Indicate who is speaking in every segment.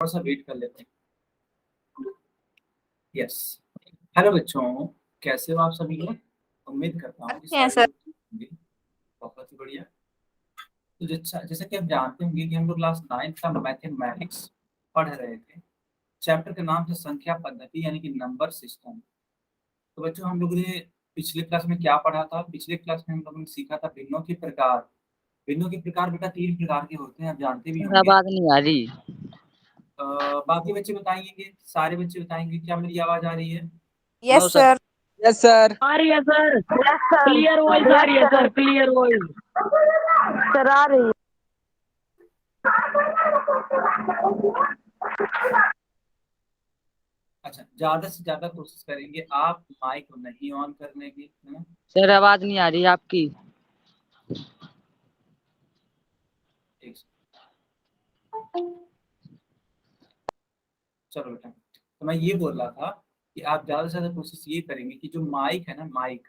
Speaker 1: थोड़ा सा वेट कर लेते हैं। यस। हेलो बच्चों, कैसे हो आप सभी लोग? उम्मीद करता हूँ कि
Speaker 2: हैं
Speaker 1: सारे
Speaker 2: सर।
Speaker 1: लोग ठीक होंगे। बहुत ही बढ़िया। तो जैसा जैसा कि आप जानते होंगे कि हम लोग क्लास 9 का मैथमेटिक्स पढ़ रहे थे। चैप्टर का नाम है संख्या पद्धति यानी कि नंबर सिस्टम। तो बच्चों, हम लोगों ने पिछले क्लास में क्या पढ़ा था? पिछले क्लास में हम लोगों ने सीखा था भिन्नों के प्रकार। भिन्नों के प्रकार बेटा 3 प्रकार के होते हैं, आप जानते भी
Speaker 3: सर
Speaker 1: होंगे।
Speaker 3: आवाज नहीं आ रही।
Speaker 1: बाकी बच्चे बताएंगे, सारे बच्चे बताएंगे, क्या मेरी आवाज आ रही है?
Speaker 2: Yes
Speaker 3: no sir.
Speaker 2: Sir.
Speaker 4: Yes sir.
Speaker 5: आ रही है sir.
Speaker 2: Yes sir.
Speaker 5: Clear voice आ रही है सर, क्लियर वॉइस।
Speaker 2: सर आ रही है।
Speaker 1: अच्छा, ज्यादा से ज्यादा कोशिश करेंगे आप माइक को नहीं ऑन करने की, है ना?
Speaker 3: सर आवाज नहीं आ रही आपकी।
Speaker 1: एक चलो बेटा, तो मैं ये बोल रहा था कि आप ज्यादा से ज्यादा कोशिश ये करेंगे कि जो माइक है ना, माइक,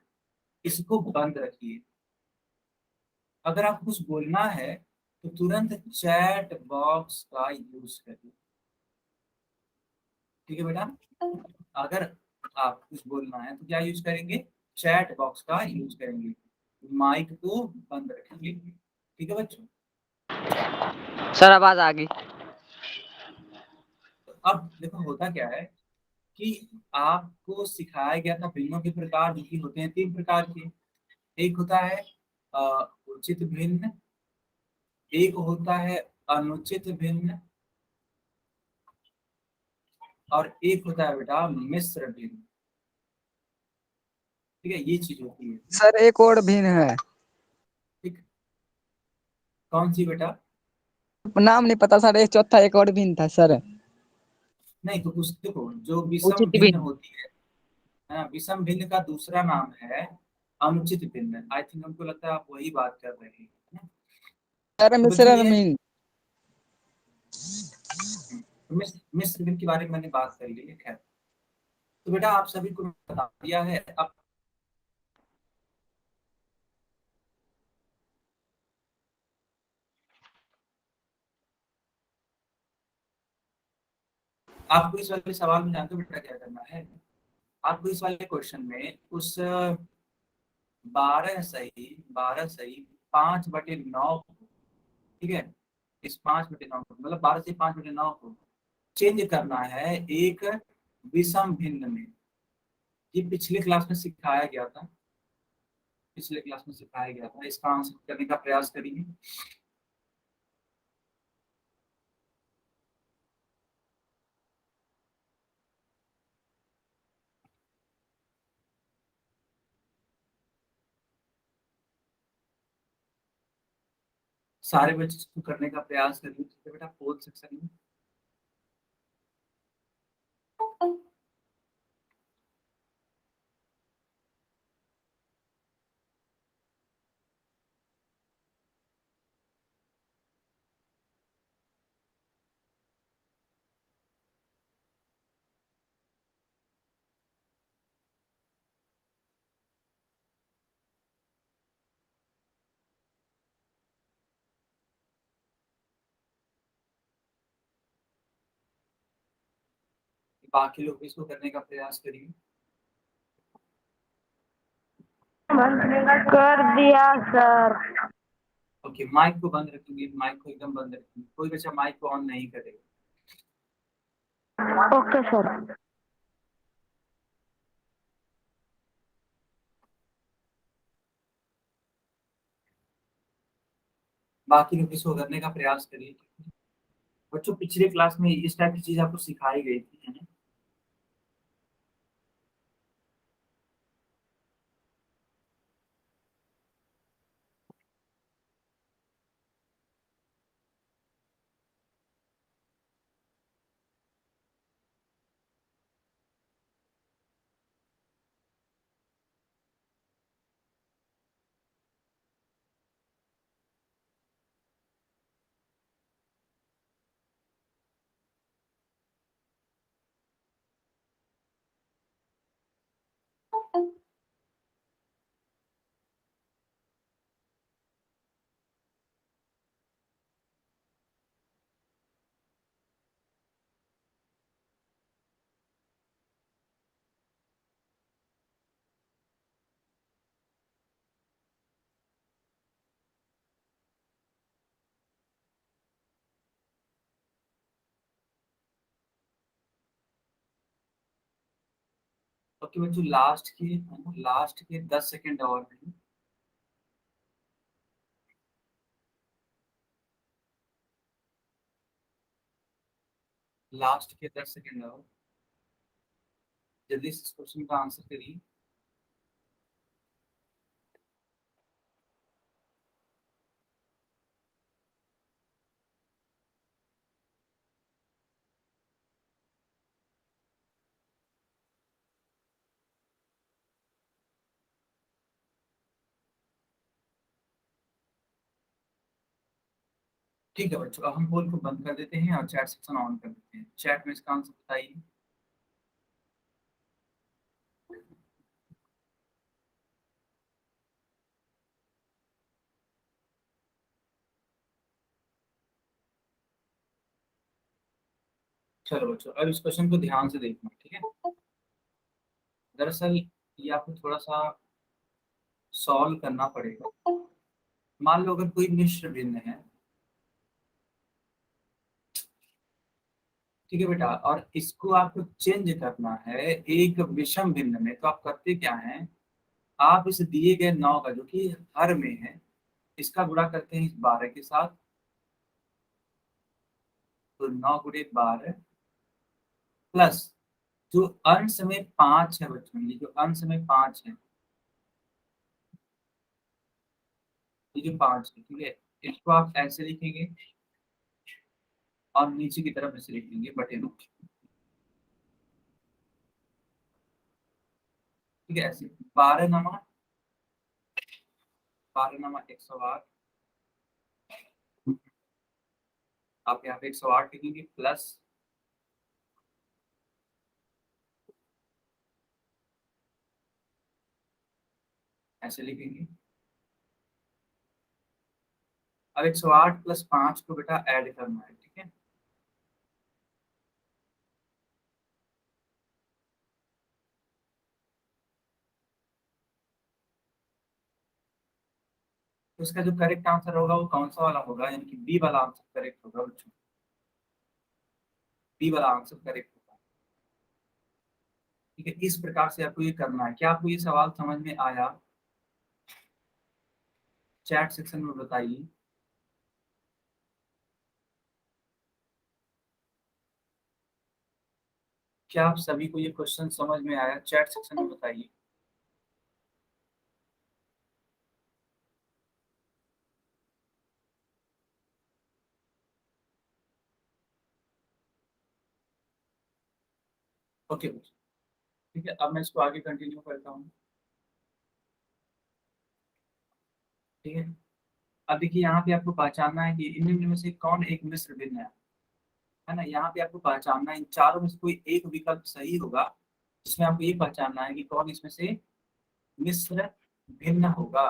Speaker 1: इसको बंद रखिए। अगर आपको कुछ बोलना है तो तुरंत चैट बॉक्स का यूज करिए। ठीक है बेटा? अगर आप कुछ बोलना है तो क्या यूज करेंगे? चैट बॉक्स का यूज करेंगे। माइक को बंद रखेंगे। ठीक है बच्चों? चलो,
Speaker 3: सर आवाज आ गई।
Speaker 1: तो अब देखो होता क्या है कि आपको सिखाया गया था भिन्नों के प्रकार, जो कि होते हैं 3 प्रकार के। एक होता है अ, उचित भिन्न, एक होता है अनुचित भिन्न, और एक होता है बेटा मिश्र भिन्न। ठीक है, ये चीज होती है।
Speaker 4: सर एक और भिन्न है।
Speaker 1: ठीक। कौन सी बेटा?
Speaker 4: नाम नहीं पता सर, एक चौथा एक और भिन्न था सर।
Speaker 1: नहीं, तो कुछ देखो, जो विषम
Speaker 3: उचित भी।
Speaker 1: भिन्न होती है ना, विषम भिन्न का दूसरा नाम है अनुचित भिन्न। आई थिंक, हमको लगता है आप वही बात कर रहे हैं, है ना?
Speaker 4: सर
Speaker 1: तो बच्चों
Speaker 4: मिश्रण
Speaker 1: ये
Speaker 4: भिन्न।
Speaker 1: मिश्र भिन्न के बारे में मैंने बात कर ली है। खैर, तो बेटा आप सभी को बता दिया है। अब आपको इस वाले सवाल में जानते हो बेटा क्या करना है? आपको इस वाले क्वेश्चन में उस 12 सही 5/9, ठीक है, इस 5/9 को, मतलब 12 से 5/9 को चेंज करना है एक विषम भिन्न में। ये पिछले क्लास में सिखाया गया था। पिछले क्लास में सिखाया गया था, इसका आंसर करने का प्रयास करिए। सारे बच्चे इसको करने का प्रयास करिए। ठीक है बेटा, फोर्थ सेक्शन में। बाकी लोग भी इसको करने का प्रयास करिए।
Speaker 2: कर दिया सर।
Speaker 1: ओके, माइक को बंद रखेंगे, माइक को एकदम बंद रखेंगे। कोई बच्चा माइक को ऑन नहीं करेगा।
Speaker 2: Okay sir.
Speaker 1: बाकी लोग इसको करने का प्रयास करिए। बच्चों, पिछले क्लास में इस टाइप की चीज आपको सिखाई गई थी, है ना? ओके बच्चों, लास्ट के 10 सेकेंड और हैं। लास्ट के 10 सेकेंड और, जल्दी से इस क्वेश्चन का आंसर करिए। ठीक है बच्चों, अब हम पोल को बंद कर देते हैं और चैट सेक्शन ऑन कर देते हैं। चैट में इसका आंसर बताइए। चलो बच्चों, अब इस क्वेश्चन को ध्यान से देखना, ठीक है। दरअसल ये आपको थोड़ा सा सॉल्व करना पड़ेगा। मान लो अगर कोई मिश्र भिन्न है, ठीक है बेटा, और इसको आपको चेंज करना है एक विषम भिन्न में, तो आप करते क्या हैं, आप इस दिए गए 9 का जो कि हर में है, इसका गुणा करते हैं इस 12 के साथ। तो 9 गुणे 12 प्लस जो अंश में 5 है बच्चों, ये जो अंश में 5 है, ये जो 5 है, ठीक है, इसको आप ऐसे लिखेंगे और नीचे की तरफ ऐसे लिखेंगे बटे 2, ठीक है, ऐसे 12 नमा 108, आप यहाँ पे 108 लिखेंगे प्लस ऐसे लिखेंगे। अब 108 प्लस 5 को बेटा ऐड करना है, ठीक है। तो इसका जो करेक्ट आंसर होगा वो कौन सा वाला होगा, यानी कि बी वाला आंसर करेक्ट होगा बच्चों। बी वाला आंसर करेक्ट होगा, ठीक है। इस प्रकार से आपको ये करना है। क्या आपको ये सवाल समझ में आया? चैट सेक्शन में बताइए। क्या आप सभी को ये क्वेश्चन समझ में आया? चैट सेक्शन में बताइए। ओके, ठीक है, अब मैं इसको आगे कंटिन्यू करता हूँ, ठीक है। अब देखिए, यहाँ पे आपको पहचानना है कि इनमें में से कौन एक मिश्र भिन्न है ना। यहाँ पे आपको पहचानना है इन चारों में से कोई एक विकल्प सही होगा, जिसमें आपको ये पहचानना है कि कौन इसमें से मिश्र भिन्न होगा।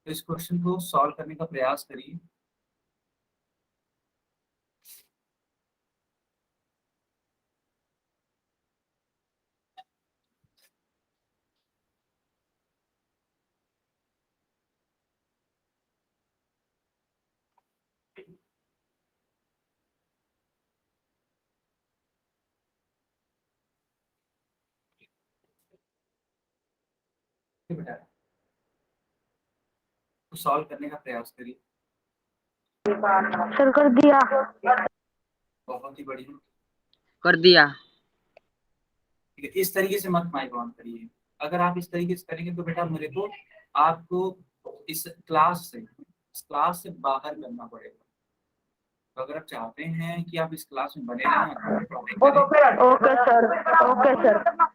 Speaker 1: तो इस क्वेश्चन को सॉल्व करने का प्रयास करिए। ठीक है बेटा, तो सॉल्व करने का प्रयास करिए।
Speaker 2: सर कर दिया।
Speaker 1: बहुत ही बढ़िया,
Speaker 3: कर दिया।
Speaker 1: ठीक है। इस तरीके से मत माइक ऑन करिए। अगर आप इस तरीके से करेंगे तो बेटा मेरे को आपको इस क्लास से बाहर करना पड़ेगा। तो अगर आप चाहते हैं कि आप इस क्लास में बने रहें और करें,
Speaker 2: ओके सर, ओके सर।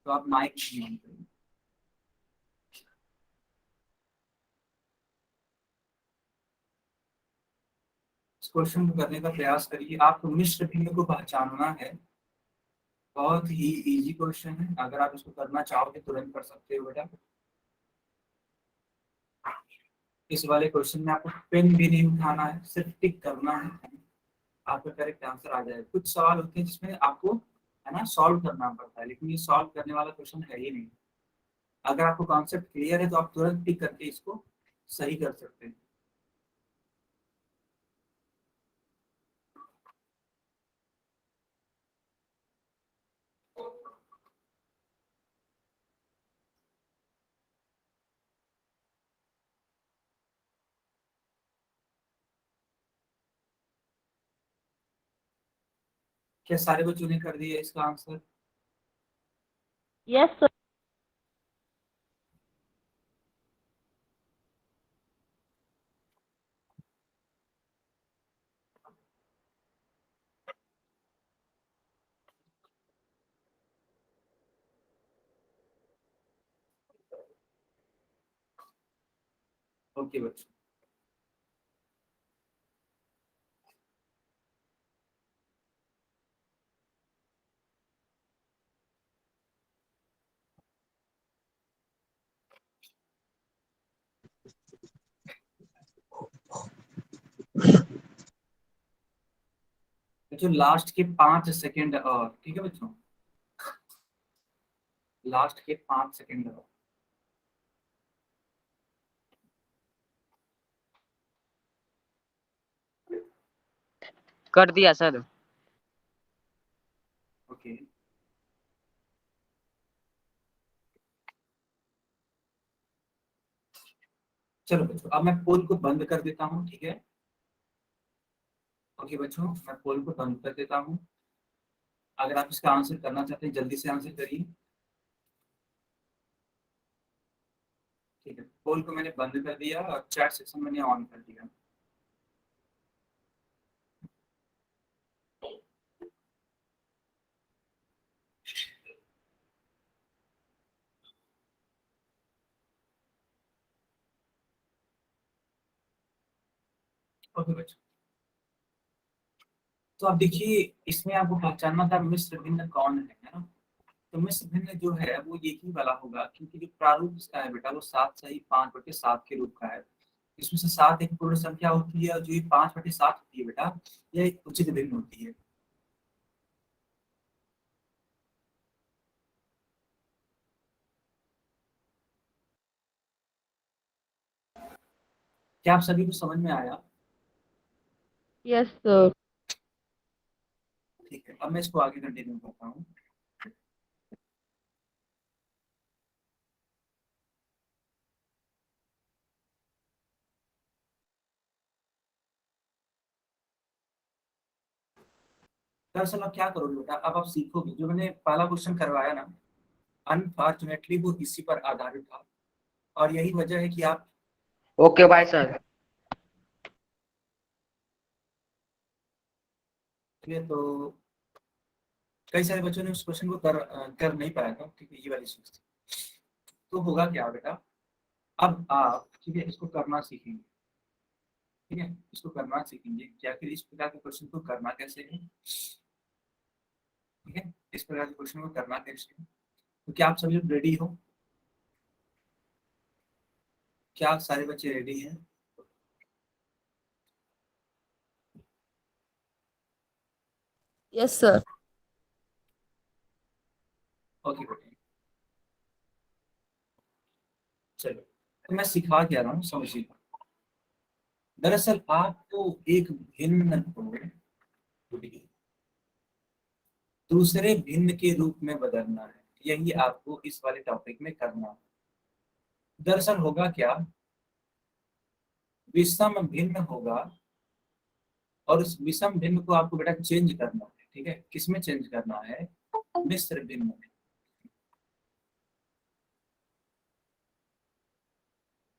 Speaker 1: तो आप माइक नहीं ऑन करिए। इस क्वेश्चन को करने का प्रयास करिए। आपको मिश्र भिन्न को पहचानना है। बहुत ही इजी क्वेश्चन है, अगर आप इसको करना चाहोगे तुरंत कर सकते हो बेटा। इस वाले क्वेश्चन में आपको पेन भी नहीं उठाना है, सिर्फ टिक करना है, आपका करेक्ट आंसर आ जाएगा। कुछ सवाल होते हैं जिसमें आपको है ना सॉल्व करना पड़ता है, लेकिन ये सॉल्व करने वाला क्वेश्चन है ही नहीं। अगर आपको कॉन्सेप्ट क्लियर है तो आप तुरंत टिक करके इसको सही कर सकते हैं। क्या सारे बच्चों ने कर दिया इसका आंसर?
Speaker 2: Yes sir.
Speaker 1: ओके बच्चों, बच्चों लास्ट के 5 सेकेंड और, ठीक है बच्चों, लास्ट के 5 सेकेंड और।
Speaker 3: कर दिया सर।
Speaker 1: ओके, चलो बच्चों अब मैं पोल को बंद कर देता हूँ, ठीक है। ओके बच्चों, मैं पोल को बंद कर देता हूँ। अगर आप इसका आंसर करना चाहते हैं जल्दी से आंसर करिए, ठीक है। पोल को मैंने बंद कर दिया और चैट सेक्शन मैंने ऑन कर दिया। ओके बच्चों, तो आप देखिए इसमें आपको पहचानना था मिश्र भिन्न कौन है ना। तो मिश्र भिन्न जो है वो एक ही वाला होगा, क्योंकि जो प्रारूप इसका है बेटा वो 7 सही 5/7 के रूप का है। इसमें से 7 एक पूर्ण संख्या होती है और जो ये 5/7 होती है बेटा, यह एक उचित भिन्न होती है। क्या आप सभी को समझ में आया?
Speaker 2: Yes sir.
Speaker 1: ठीक है, अब मैं इसको आगे कंटिन्यू करता हूँ। दरअसल अब क्या करोगे बेटा, अब आप सीखोगे। जो मैंने पहला क्वेश्चन करवाया ना, अनफॉर्चुनेटली वो इसी पर आधारित था, और यही वजह है कि आप,
Speaker 3: ओके बाय सर।
Speaker 1: ठीक है, तो कई सारे बच्चों ने उस क्वेश्चन को कर नहीं पाया था, ठीक है, ये वाली चीज थी। तो होगा क्या बेटा, अब आप, ठीक है, इसको करना सीखेंगे, ठीक है, इसको करना सीखेंगे क्या, फिर इस प्रकार के क्वेश्चन को करना कैसे है, ठीक है, इस प्रकार के क्वेश्चन को करना कैसे है। तो क्या आप सभी लोग रेडी हो? क्या आप सारे बच्चे रेडी हैं?
Speaker 2: Yes sir.
Speaker 1: ओके बेटे, चलो, तो मैं सिखा क्या रहा हूँ समझिए। दरअसल आपको एक भिन्न को दूसरे भिन्न के रूप में बदलना है, यही आपको इस वाले टॉपिक में करना है। दरअसल होगा क्या, विषम भिन्न होगा और उस विषम भिन्न को आपको बेटा चेंज करना है, ठीक है। किसमें चेंज करना है? मिश्र भिन्न में,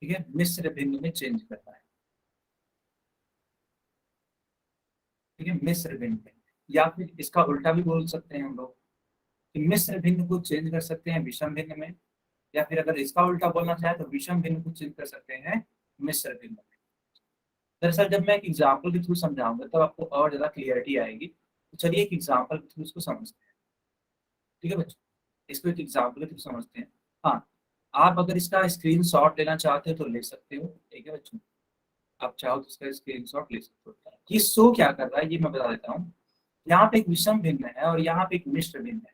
Speaker 1: ठीक है, मिश्र भिन्न में चेंज करना है, ठीक है, मिश्र भिन्न में। या फिर इसका उल्टा भी बोल सकते हैं हम लोग, कि मिश्र भिन्न को चेंज कर सकते हैं विषम भिन्न में, या फिर अगर इसका उल्टा बोलना चाहे तो विषम भिन्न को चेंज कर सकते हैं मिश्र भिन्न में। दरअसल जब मैं एक एग्जाम्पल के थ्रू समझाऊंगा तब आपको और ज्यादा क्लियरिटी आएगी। तो चलिए एक एग्जाम्पल के थ्रू इसको समझते हैं, ठीक है बच्चों, इसको एक एग्जाम्पल के थ्रू समझते हैं। हाँ, आप अगर इसका स्क्रीनशॉट लेना चाहते हो तो ले सकते हो, ठीक है बच्चों, आप चाहो तो इसका स्क्रीनशॉट ले सकते हो। ये शो क्या कर रहा है ये मैं बता देता हूँ। यहाँ पे एक विषम भिन्न है और यहाँ पे एक मिश्र भिन्न है,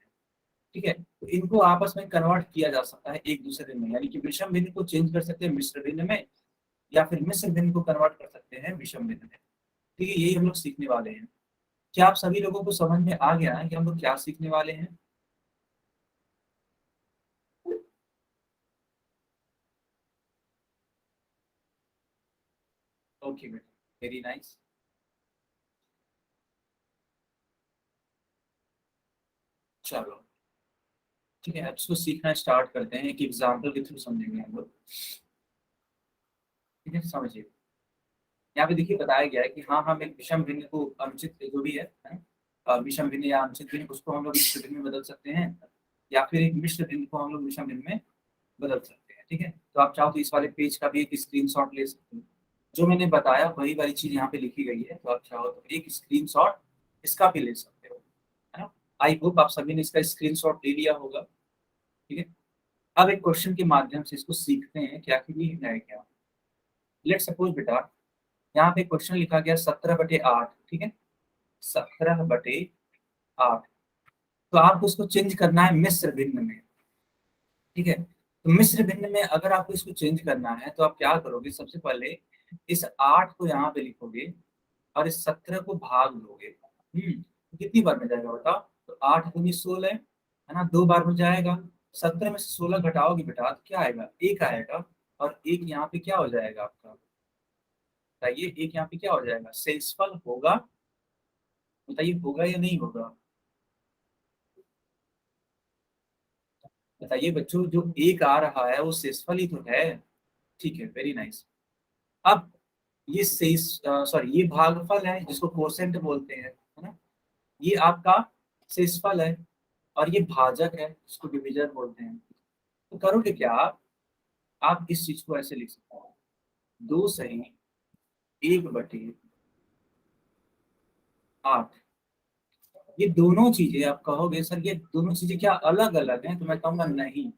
Speaker 1: ठीक है, तो इनको आपस में कन्वर्ट किया जा सकता है एक दूसरे में, यानी कि विषम भिन्न को चेंज कर सकते हैं मिश्र भिन्न में, या फिर मिश्र भिन्न को कन्वर्ट कर सकते हैं विषम भिन्न में, ठीक है। यही हम लोग सीखने वाले हैं। क्या आप सभी लोगों को समझ में आ गया है कि हम लोग क्या सीखने वाले हैं? ओके बेटा, वेरी नाइस। चलो ठीक है, अब इसको सीखना स्टार्ट करते हैं। एक एग्जाम्पल के थ्रू समझेंगे हम लोग। ठीक है, समझिए। यहाँ पे देखिए बताया गया है कि हाँ हम एक विषम भिन्न को अनुचित जो भी है ना, विषम भिन्न या अनुचित भिन्न उसको हम लोग मिश्र भिन्न में बदल सकते हैं, या फिर एक मिश्र भिन्न को हम लोग विषम भिन्न में बदल सकते हैं। ठीक है, तो आप चाहो तो इस वाले पेज का भी एक स्क्रीनशॉट ले सकते हैं। जो मैंने बताया वही वाली चीज यहाँ पे लिखी गई है, तो आप चाहो तो एक स्क्रीनशॉट इसका भी ले सकते हो, है ना। आई होप आप सभी ने इसका स्क्रीनशॉट ले लिया होगा। ठीक है, अब एक क्वेश्चन के माध्यम से इसको सीखते हैं कि आखिर ये है क्या। लेट सपोज बेटा यहाँ पे क्वेश्चन लिखा गया 17/8। ठीक है, 17/8। तो आपको इसको चेंज करना है मिश्र भिन्न में। ठीक है, तो मिश्र भिन्न में अगर आपको इसको चेंज करना है तो आप क्या करोगे, सबसे पहले इस 8 को यहाँ पे लिखोगे और इस 17 को भाग दोगे। तो कितनी बार में जाएगा बताओ, तो 8 दूनी 16 है ना, 2 बार में जाएगा। 17 में से 16 घटाओगे बेटा तो क्या आएगा, 1 आएगा। और एक यहाँ पे क्या हो जाएगा आपका, बताइए, एक यहाँ पे क्या हो जाएगा, शेषफल होगा। बताइए होगा या नहीं होगा, बताइए बच्चों, जो एक आ रहा है वो शेषफल ही तो है। ठीक है, वेरी नाइस। अब ये शेष सॉरी ये भागफल है जिसको कोसेंट बोलते हैं, है ना। ये आपका शेषफल है और ये भाजक है जिसको डिवीजन बोलते हैं। तो करोगे क्या आप इस चीज को ऐसे लिख सकते हो, 2/8। ये दोनों चीजें आप कहोगे सर ये दोनों चीजें क्या अलग अलग हैं, तो मैं कहूंगा नहीं,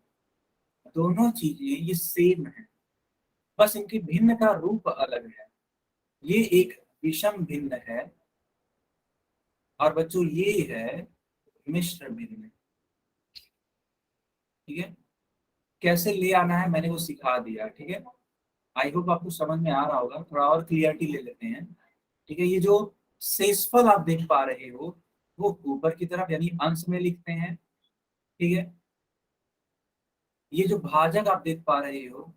Speaker 1: दोनों चीजें ये सेम है, बस इनकी भिन्न का रूप अलग है। ये एक विषम भिन्न है और बच्चों ये है मिश्र भिन्न। ठीक है, कैसे ले आना है मैंने वो सिखा दिया। ठीक है, आई होप आपको समझ में आ रहा होगा। थोड़ा और क्लियरिटी ले लेते हैं। ठीक है, ये जो शेषफल आप देख पा रहे हो वो ऊपर की तरफ यानी अंश में लिखते हैं। ठीक है, ये जो भाजक आप देख पा रहे हो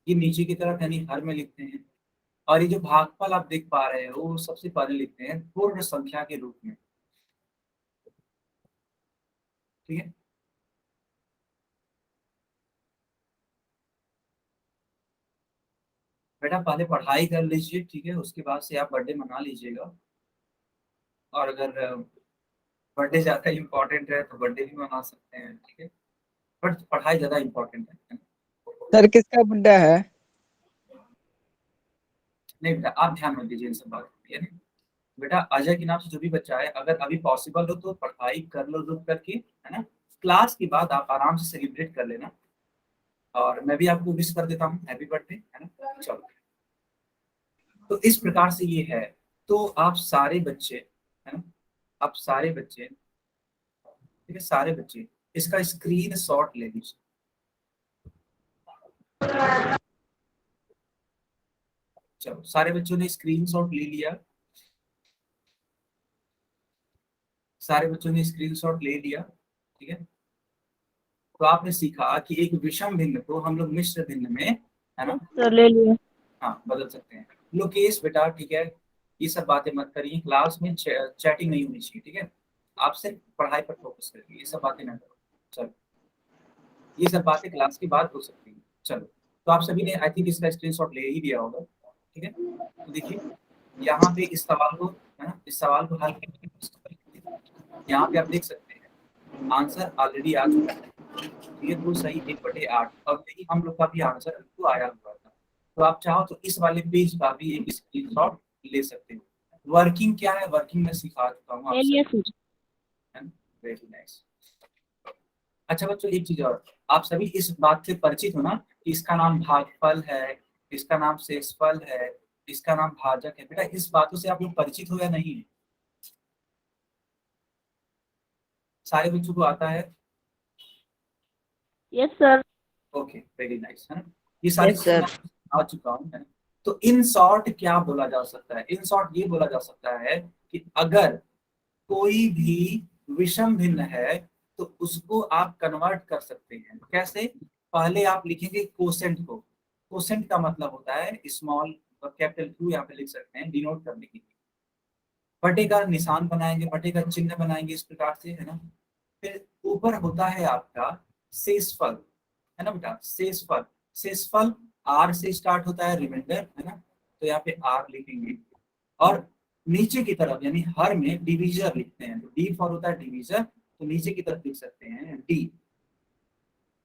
Speaker 1: ये नीचे की तरफ यानी हर में लिखते हैं। और ये जो भागफल आप देख पा रहे हो वो सबसे पहले लिखते हैं पूर्ण संख्या के रूप में। ठीक है, बेटा पहले पढ़ाई कर लीजिए। ठीक है, उसके बाद से आप बर्थडे मना लीजिएगा। और अगर बर्थडे ज्यादा इम्पोर्टेंट है तो बर्थडे भी मना सकते हैं। ठीक है, बट पढ़ाई ज्यादा इम्पोर्टेंट है।
Speaker 4: सर किसका बर्थडे है?
Speaker 1: नहीं बेटा आप ध्यान मत दीजिए इन सब बातों पे, यानी बेटा अजय के नाम से जो भी बच्चा है अगर अभी पॉसिबल हो तो पढ़ाई कर लो रुक करके, है ना। क्लास के बाद आप आराम से सेलिब्रेट कर लेना और मैं भी आपको विश कर देता हूँ हैप्पी बर्थडे, है ना। चलो, तो इस प्रकार से ये है। तो आप सारे बच्चे, है ना, आप सारे बच्चे, ठीक है, सारे बच्चे इसका स्क्रीन शॉट ले लीजिए। चलो सारे बच्चों ने स्क्रीन शॉट ले लिया, सारे बच्चों ने स्क्रीन शॉट ले लिया। ठीक है, तो आपने सीखा कि एक विषम भिन्न को हम लोग मिश्र भिन्न में, है ना,
Speaker 2: सर ले लिए।
Speaker 1: हाँ बदल सकते हैं। लोकेश बेटा ठीक है, ये सब बातें मत करिए, क्लास में चैटिंग नहीं होनी चाहिए। ठीक है, आप सिर्फ पढ़ाई पर फोकस करिए, ये सब बातें ना करो। चलो, ये सब बातें क्लास के बाद हो सकती है। चलो, तो आप सभी ने आई थिंक इसका स्क्रीनशॉट ले ही दिया होगा। ठीक है, तो देखिए यहाँ पे इस सवाल को, है ना, इस सवाल को हल करके यहाँ पे आप देख सकते हैं आंसर ऑलरेडी आ चुका है। ये तो सही 1/8 और यही हम लोग का भी आंसर तो आया हुआ था। तो आप चाहो तो इस वाले पेज का भी एक स्क्रीनशॉट ले सकते हो। वर्किंग क्या है, वर्किंग में सिखा चुका हूँ
Speaker 2: ले लिए
Speaker 1: आपसे।
Speaker 2: सर।
Speaker 1: Very nice. अच्छा बच्चों एक चीज और, आप सभी इस बात से परिचित हो ना कि इसका नाम भागफल है, इसका नाम शेषफल है, इसका नाम भाजक है। बेटा इस बातों से आप लोग परिचित हो या नहीं, सारे बच्चों को आता है?
Speaker 2: Yes sir.
Speaker 1: Okay very nice, है ना। ये सारी
Speaker 3: Yes,
Speaker 1: चीजें
Speaker 3: sir.
Speaker 1: मैं आ चुका हूँ, है ना। तो इन शॉर्ट क्या बोला जा सकता है, इन शॉर्ट ये बोला जा सकता है कि अगर कोई भी विषम भिन्न है तो उसको आप कन्वर्ट कर सकते हैं। कैसे, पहले आप लिखेंगे कोसेंट को। कोसेंट का मतलब होता है स्मॉल और कैपिटल क्यू यहाँ पे लिख सकते हैं डिनोट करने के लिए। बटे का निशान बनाएंगे, बटे का चिन्ह बनाएंगे इस प्रकार से, है ना। फिर ऊपर होता है आपका शेषफल, है ना बेटा, शेषफल। शेषफल आर से स्टार्ट होता है, रिमाइंडर, है ना, तो यहाँ पे आर लिखेंगे। और नीचे की तरफ यानी हर में डिवीजर लिखते हैं, तो डी फॉर होता है डिवीजर, तो नीचे की तरफ लिख सकते हैं डी।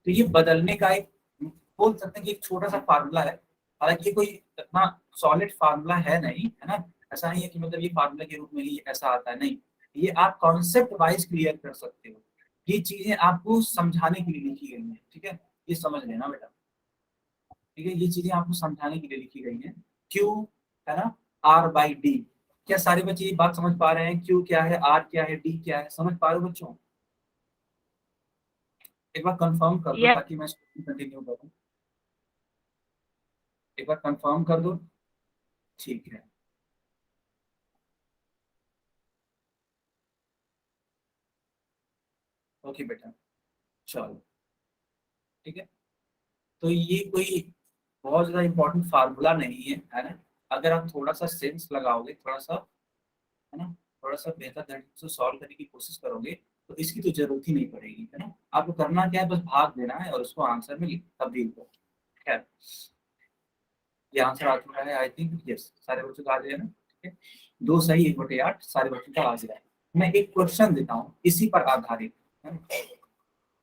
Speaker 1: तो ये बदलने का एक, बोल सकते हैं कि एक छोटा सा फार्मूला है। हालांकि ये कोई इतना सॉलिड फार्मूला है नहीं, है ना। ऐसा नहीं है कि मतलब ये फार्मूला के रूप में ही ऐसा आता है, नहीं। ये आप कॉन्सेप्ट वाइज क्लियर कर सकते हो। ये चीजें आपको समझाने के लिए लिखी गई हैं, ठीक है, ये समझ लेना बेटा, ठीक है। ये चीजें आपको समझाने के लिए लिखी गई हैं। क्यू, है ना, आर बाई डी। क्या सारे बच्चे ये बात समझ पा रहे हैं? क्यू क्या है, आर क्या है, डी क्या है, समझ पा रहे हो बच्चों? एक बार कंफर्म कर दो
Speaker 2: Yes.
Speaker 1: ताकि मैं कंटिन्यू करूं। एक बार कंफर्म कर दो, ठीक है। ओके बेटा, चलो, ठीक है। तो ये कोई बहुत ज्यादा इंपॉर्टेंट फार्मूला नहीं है, है ना। अगर आप थोड़ा सा सेंस लगाओगे, थोड़ा सा, है ना, थोड़ा सा बेहतर तरीके से सॉल्व करने की कोशिश करोगे, तो इसकी तो जरूरत ही नहीं पड़ेगी, है ना। आपको करना क्या है, बस भाग देना है और उसको आंसर में तब्दील करो। खैर, ये आंसर आ चुका है, आई थिंक, यस, सारे बच्चों का आ गया ना, ठीक है। 2 सही 1/8 सारे बच्चों का आ गया है। मैं एक क्वेश्चन देता हूँ इसी पर आधारित, है ना?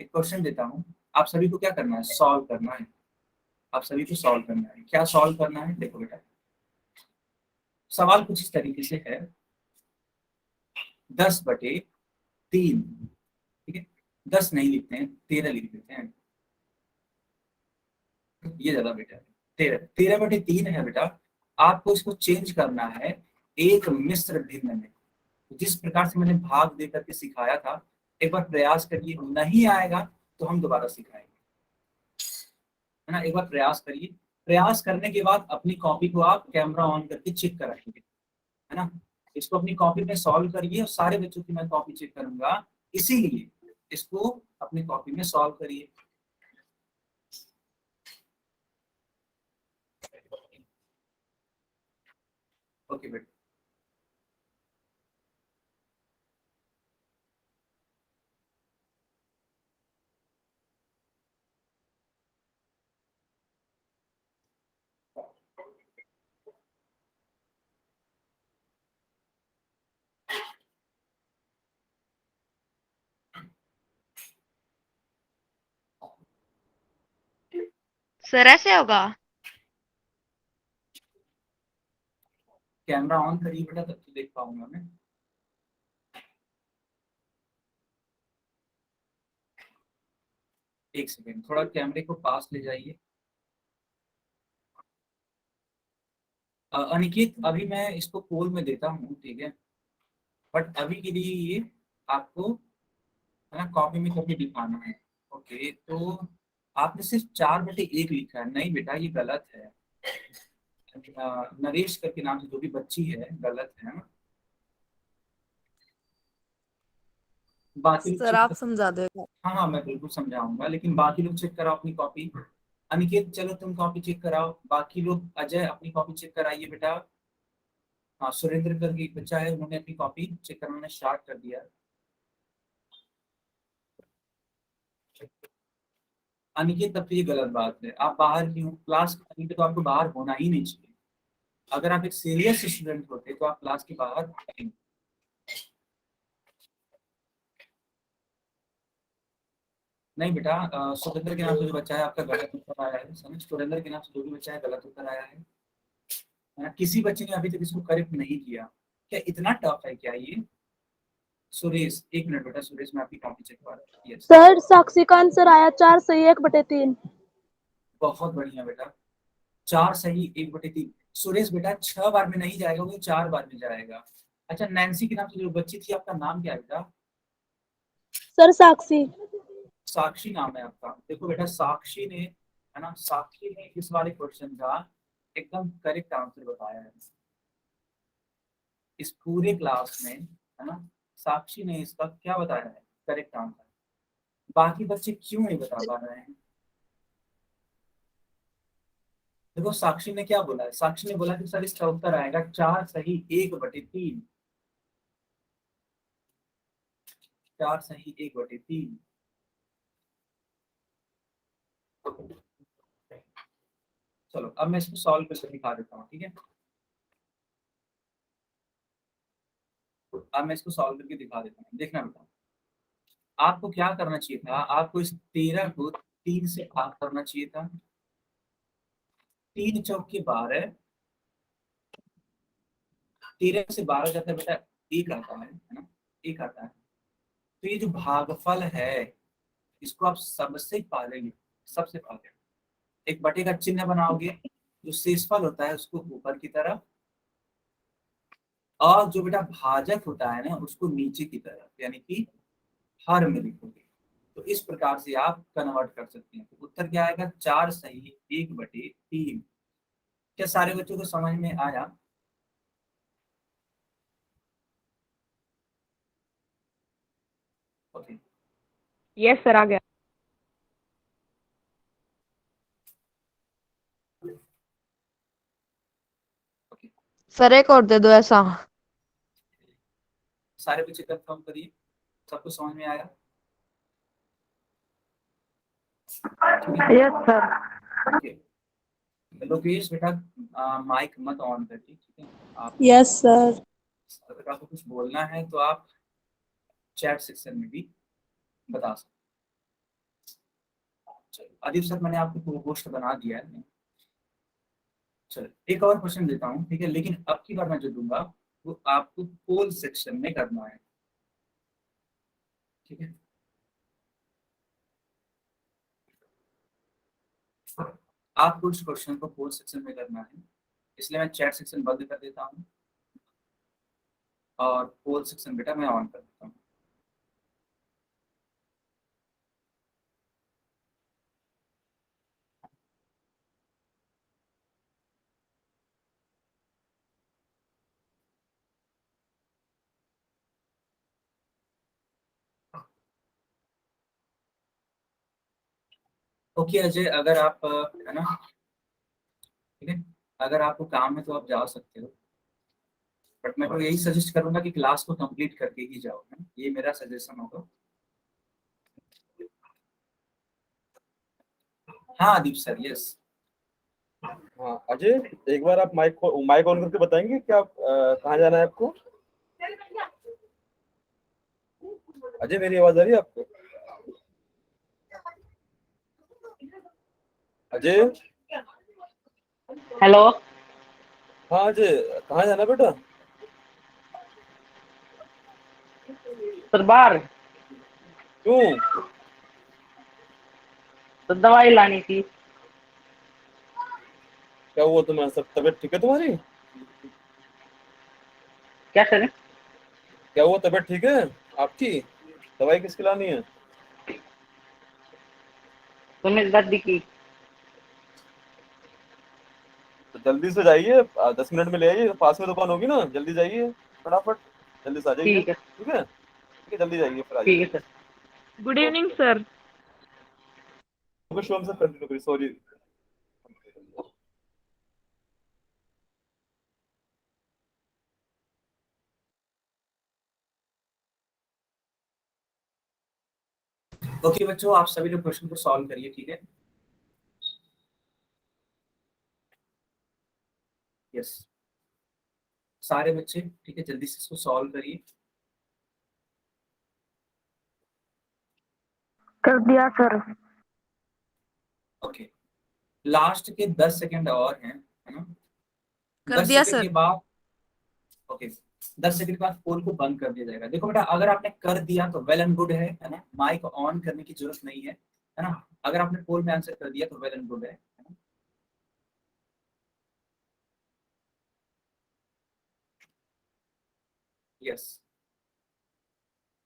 Speaker 1: एक क्वेश्चन देता हूँ, आप सभी को क्या करना है, सॉल्व करना है। आप सभी को सॉल्व करना है। क्या सॉल्व करना है, देखो बेटा, सवाल कुछ इस तरीके से है, 10/3, ठीक है। 10 नहीं लिखते हैं, 13 लिख देते हैं, ये ज्यादा बेटर है। 13 13/3 है बेटा। आपको इसको चेंज करना है एक मिश्र भिन्न में। जिस प्रकार से मैंने भाग दे करके सिखाया था, एक बार प्रयास करिए, नहीं आएगा तो हम दोबारा सिखाएंगे, है ना। एक बार प्रयास करिए, प्रयास करने के बाद अपनी कॉपी को आप कैमरा ऑन करके चेक कराएंगे, है ना। इसको अपनी कॉपी में सॉल्व करिए, और सारे बच्चों की मैं कॉपी चेक करूंगा, इसीलिए इसको अपनी कॉपी में सॉल्व करिए। ओके बेटा,
Speaker 2: सर ऐसे होगा?
Speaker 1: कैमरा ऑन करिए बेटा, तब तो देख पाऊंगा मैं। एक सेकेंड, थोड़ा कैमरे को पास ले जाइए। अनिकेत, अभी मैं इसको पोल में देता हूँ, ठीक है, बट अभी के लिए ये आपको, है ना, कॉपी में करके दिखाना है। ओके, तो आपने सिर्फ 4/1 लिखा है, नहीं बेटा ये गलत है। नरेश करके नाम से जो भी बच्ची है, गलत है ना। बाकी लोग
Speaker 2: सर
Speaker 1: चेक
Speaker 2: आप समझा देगा।
Speaker 1: हाँ हाँ, मैं बिल्कुल समझाऊंगा, लेकिन बाकी लोग चेक कराओ अपनी कॉपी। अनिकेत चलो तुम कॉपी चेक कराओ, बाकी लोग, अजय अपनी कॉपी चेक कराइए बेटा। हाँ, सुरेंद्र करके एक बच्चा है, उन्होंने अपनी कॉपी चेक कराना स्टार्ट कर दिया। अनिकेत, तब तो ये गलत बात है, आप बाहर क्यों, क्लास के टाइम पे तो आपको बाहर होना ही नहीं चाहिए। अगर आप एक सीरियस स्टूडेंट होते तो आप क्लास के बाहर नहीं। नहीं बेटा, सुरेंद्र के नाम से जो बच्चा है आपका गलत उत्तर आया है, समझ, सुरेंद्र के नाम से जो भी बच्चा है गलत उत्तर आया है ना। किसी बच्चे ने अभी तक इसको करेक्ट नहीं किया। क्या इतना टफ है क्या ये? सुरेश, 1 मिनट बेटा, सुरेश मैं आपकी कॉपी चेक कर रहा हूँ। यस,
Speaker 6: सर साक्षी का आंसर आया 4 सही 1/3।
Speaker 1: बहुत बढ़िया बेटा, 4 सही 1/3। सुरेश बेटा 6 बार में नहीं जाएगा, वो 4 बार में जाएगा। अच्छा, नैन्सी के नाम से जो बच्ची थी, आपका नाम क्या है बेटा?
Speaker 6: सर साक्षी।
Speaker 1: साक्षी नाम है आपका। देखो बेटा, साक्षी ने, है ना, साक्षी ने इस वाले क्वेश्चन का एकदम करेक्ट आंसर बताया है इस पूरे क्लास में, है ना। साक्षी ने इसका क्या बताया है, करेक्ट आंसर। बाकी बच्चे क्यों नहीं बता पा रहे हैं? देखो साक्षी ने क्या बोला है, साक्षी ने बोला कि सर इसका उत्तर आएगा 4 सही 1/3। 4 सही 1/3। चलो अब मैं इसको सॉल्व करके दिखा देता हूँ, ठीक है। अब मैं इसको सॉल्व करके दिखा देता हूँ, देखना बेटा। आपको क्या करना चाहिए था, आपको इस 13 को 3 से भाग करना चाहिए था। 3 चौके 12, 13 से 12 जाता है बेटा 1 आता है ना, 1 आता है। तो ये जो भागफल है इसको आप सबसे पहले एक बटे का चिन्ह बनाओगे, जो शेषफल होता है उसको ऊपर की तरफ, और जो बेटा भाजक होता है ना उसको नीचे की तरफ, यानी कि हर में लिखोगे। तो इस प्रकार से आप कन्वर्ट कर सकते हैं। तो उत्तर क्या आएगा, 4 सही 1/3। क्या सारे बच्चों को समझ में आया? ओके,
Speaker 5: यस सर, आ गया।
Speaker 1: ओके,
Speaker 2: सर एक और दे दो ऐसा।
Speaker 1: सारे बच्चे कंफर्म करिए, सबको समझ में आया?
Speaker 5: Yes sir.
Speaker 1: ओके, लोकेश बेटा माइक मत ऑन करिए, ठीक है। आप
Speaker 6: यस सर।
Speaker 1: अगर आपको कुछ बोलना है तो आप चैट सेक्शन में भी बता सकते हैं। चलो आदित्य सर, मैंने आपको पोस्ट बना दिया है। चलो एक और क्वेश्चन देता हूँ, ठीक है, लेकिन अब की बार मैं जो दूंगा वो आपको पोल सेक्शन में करना है, ठीक है। आपको उस क्वेश्चन को पोल सेक्शन में करना है, इसलिए मैं चैट सेक्शन बंद कर देता हूँ और पोल सेक्शन बेटा मैं ऑन कर देता हूँ। ओके अजय, अगर आप है ना, ठीक है, अगर आपको काम है तो आप जा सकते हो, बट मैं तो यही सजेस्ट करूंगा कि क्लास को कंप्लीट करके ही जाओ, है ना? ये मेरा सजेशन होगा। हाँ दीप सर, यस।
Speaker 7: हाँ अजय, एक बार आप माइक ऑन करके बताएंगे कि आप कहाँ जाना है आपको? अजय, मेरी आवाज आ रही है आपको? अजय।
Speaker 5: हेलो।
Speaker 7: हाँ अजय, कहाँ जाना है बेटा?
Speaker 5: सर बाहर।
Speaker 7: क्यों?
Speaker 5: तो दवाई लानी थी।
Speaker 7: क्या हुआ तुम्हारा, सब तबीयत ठीक है तुम्हारी?
Speaker 5: क्या सर?
Speaker 7: क्या हुआ, तबीयत ठीक है आपकी? दवाई किसकी लानी है?
Speaker 5: सुमित दादी की।
Speaker 7: तो जल्दी से जाइए, 10 मिनट में ले आइए, पास में दुकान होगी ना, जल्दी जाइए फटाफट, जल्दी से आ जाइए।
Speaker 5: ठीक है।
Speaker 7: ठीक है, ठीक है, जल्दी जाइए, फिर आ
Speaker 5: ठीक है
Speaker 7: जाइए।
Speaker 5: Sir. Good evening sir.
Speaker 7: Shubham sir continue करिए, सॉरी।
Speaker 1: ओके बच्चों, आप सभी लोग क्वेश्चन को सॉल्व करिए, ठीक है। यस, सारे बच्चे ठीक है, जल्दी से इसको सॉल्व करिए।
Speaker 5: कर दिया सर।
Speaker 1: ओके, लास्ट के 10 सेकंड और हैं, है ना?
Speaker 2: कर
Speaker 1: 10
Speaker 2: दिया
Speaker 1: सेकंड
Speaker 2: सर।
Speaker 1: के बाद, ओके, 10 सेकंड के बाद फोन को बंद कर दिया जाएगा। देखो बेटा, अगर आपने कर दिया तो वेल एंड गुड है ना, माइक ऑन करने की जरूरत नहीं है ना। अगर आपने पोल में आंसर कर दिया तो वेल एंड गुड है ना? यस,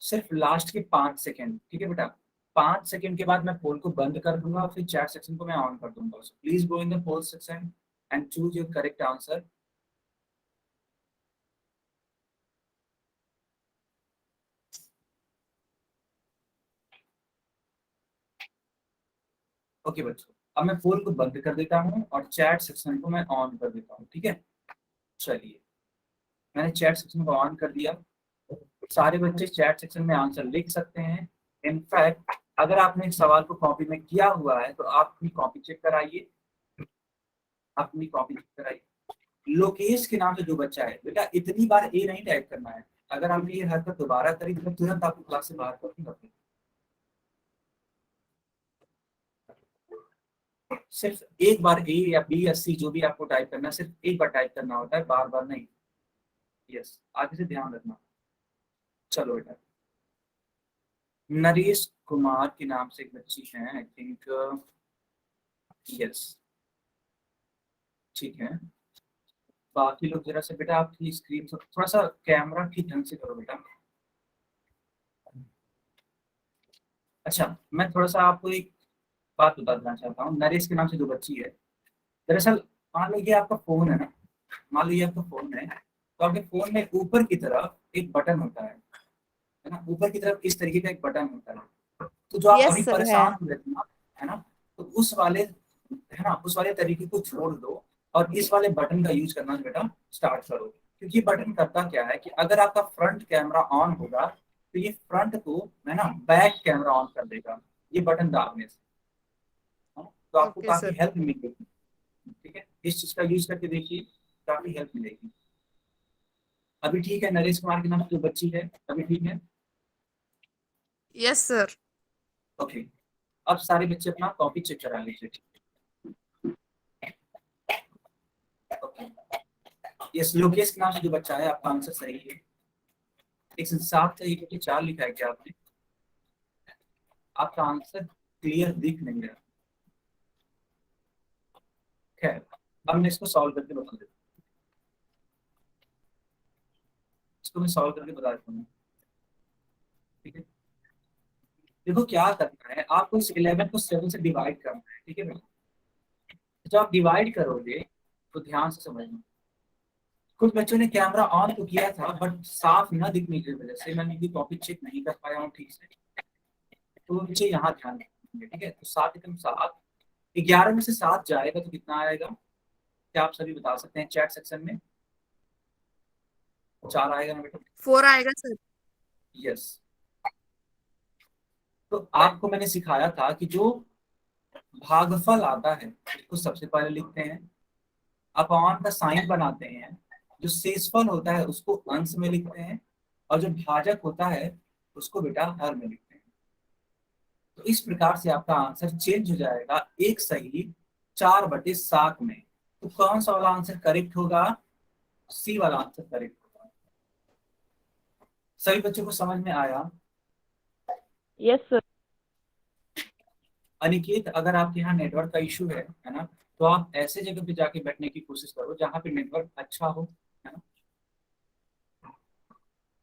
Speaker 1: सिर्फ लास्ट के 5 सेकंड, ठीक है बेटा। 5 सेकंड के बाद मैं पोल को बंद कर दूंगा, फिर चैट सेक्शन को मैं ऑन कर दूंगा। So please go in the poll section and choose your correct answer. Okay बच्चों, अब मैं पोल को बंद कर देता हूँ और चैट सेक्शन को मैं ऑन कर देता हूँ, ठीक है। चलिए, मैंने चैट सेक्शन को ऑन कर दिया। सारे बच्चे चैट सेक्शन में आंसर लिख सकते हैं। इनफैक्ट अगर आपने इस सवाल को कॉपी में किया हुआ है तो आप अपनी कॉपी चेक कराइए, अपनी कॉपी चेक कराइए। लोकेश के नाम से जो बच्चा है, बेटा इतनी बार ए नहीं टाइप करना है। अगर आपने ये हरकत दोबारा करी तो तुरंत आपको क्लास से बाहर कर दूंगा। सिर्फ एक बार ए या बी या सी जो भी आपको टाइप करना है, सिर्फ एक बार टाइप करना होता है, बार बार नहीं। यस, आगे से ध्यान रखना। चलो बेटा, नरेश कुमार के नाम से एक बच्ची है, आई थिंक। यस, ठीक है। बाकी लोग जरा से बेटा आपकी स्क्रीन से थोड़ा सा कैमरा ठीक ढंग से करो बेटा। अच्छा, मैं थोड़ा सा आपको एक बात बता देना चाहता हूँ। नरेश के नाम से जो बच्ची है, दरअसल मान लो ये आपका फोन है ना, मान लो ये आपका फोन है, तो आपके फोन में ऊपर की तरफ एक बटन होता है ना, ऊपर की तरफ इस तरीके का एक बटन होता है। तो जो आप
Speaker 2: Yes,
Speaker 1: अभी
Speaker 2: sir,
Speaker 1: परेशान हो रहे थे ना, है ना, तो उस वाले तरीके को छोड़ दो और इस वाले बटन का यूज करना बेटा स्टार्ट करो। क्योंकि ये बटन करता क्या है कि अगर आपका फ्रंट कैमरा ऑन होगा तो ये फ्रंट को, है ना, बैक कैमरा ऑन कर देगा ये बटन दाबने से। तो आपको
Speaker 2: Okay,
Speaker 1: काफी
Speaker 2: sir.
Speaker 1: हेल्प मिलेगी। ठीक है, इस चीज का यूज करके देखिए, काफी हेल्प मिलेगी। अभी ठीक है? नरेश कुमार के नाम जो बच्ची है अभी ठीक है?
Speaker 2: Yes, sir.
Speaker 1: ओके, अब सारे बच्चे अपना कॉपी चेक करा लीजिए। ओके, यस, लोकेश के नाम से जो बच्चा है आपका आंसर सही है। 107 से 1 लिखा है क्या आपने? आपका आंसर क्लियर दिख नहीं रहा। खैर, अब मैं इसको सॉल्व करके बता देता हूँ। इसको मैं सॉल्व करके बता देता हूँ। ठीक है, देखो क्या करना है, आपको इस 11 को 7 से डिवाइड करना है। ठीक है, जब आप डिवाइड करोगे तो ध्यान से समझना। कुछ बच्चों ने कैमरा ऑन तो किया था बट साफ न दिखने की वजह से मैं इनकी कॉपी चेक नहीं कर पाया हूँ ठीक से, तो बच्चे यहाँ ध्यान रखेंगे। ठीक है, तो 7 11 में से 7 जाएगा तो कितना आएगा? क्या आप सभी बता सकते हैं चैट सेक्शन में? 4 आएगा ना बेटा?
Speaker 2: 4 आएगा सर।
Speaker 1: यस, तो आपको मैंने सिखाया था कि जो भागफल आता है उसको सबसे पहले लिखते हैं, अपॉन का साइन बनाते हैं, जो शेषफल होता है उसको अंश में लिखते हैं, और जो भाजक होता है उसको बेटा हर में लिखते हैं। तो इस प्रकार से आपका आंसर चेंज हो जाएगा, एक सही 4/7 में। तो कौन सा वाला आंसर करेक्ट होगा? सी वाला आंसर करेक्ट होगा। सभी बच्चों को समझ में आया?
Speaker 5: Yes sir.
Speaker 1: अनिकेत, अगर आपके यहाँ नेटवर्क का इशू है ना, तो आप ऐसे जगह पे जाके बैठने की कोशिश करो जहाँ पे नेटवर्क अच्छा हो, है ना?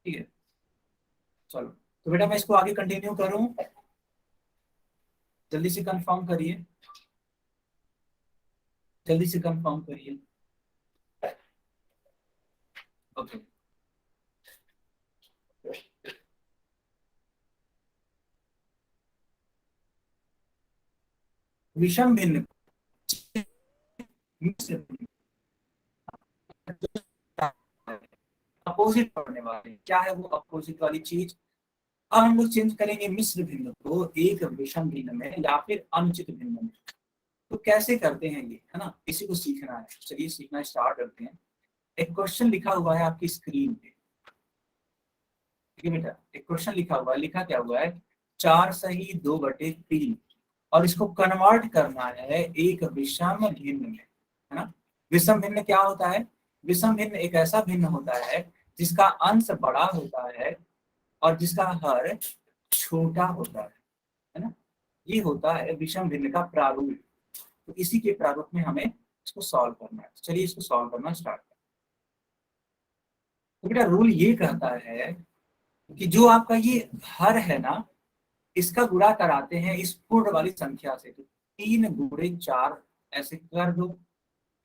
Speaker 1: ठीक है, चलो तो बेटा मैं इसको आगे कंटिन्यू करूं, जल्दी से कंफर्म करिए, जल्दी से कंफर्म करिए। ओके, विषम भिन्न अपोजिट पढ़ने वाले, क्या है वो अपोजिट वाली चीज? अब हम लोग चेंज करेंगे मिश्र भिन्न को एक विषम भिन्न में या फिर अनुचित भिन्न में। तो कैसे करते हैं ये, है ना, इसी को सीखना है। चलिए सीखना स्टार्ट करते हैं। एक क्वेश्चन लिखा हुआ है आपकी स्क्रीन पे। ठीक है बेटा, एक क्वेश्चन लिखा हुआ है, लिखा क्या हुआ है? 4 सही 2/3, और इसको कन्वर्ट करना है एक विषम भिन्न में, है ना। विषम भिन्न क्या होता है? विषम भिन्न एक ऐसा भिन्न होता है जिसका अंश बड़ा होता है और जिसका हर छोटा होता है ना। ये होता है विषम भिन्न का प्रारूप। तो इसी के प्रारूप में हमें इसको सॉल्व करना है। चलिए इसको सॉल्व करना स्टार्ट करें। तो बेटा रूल ये कहता है कि जो आपका ये हर है ना, इसका गुणा कराते हैं इस पूर्ण वाली संख्या से। तो 3 × 4 ऐसे कर दो।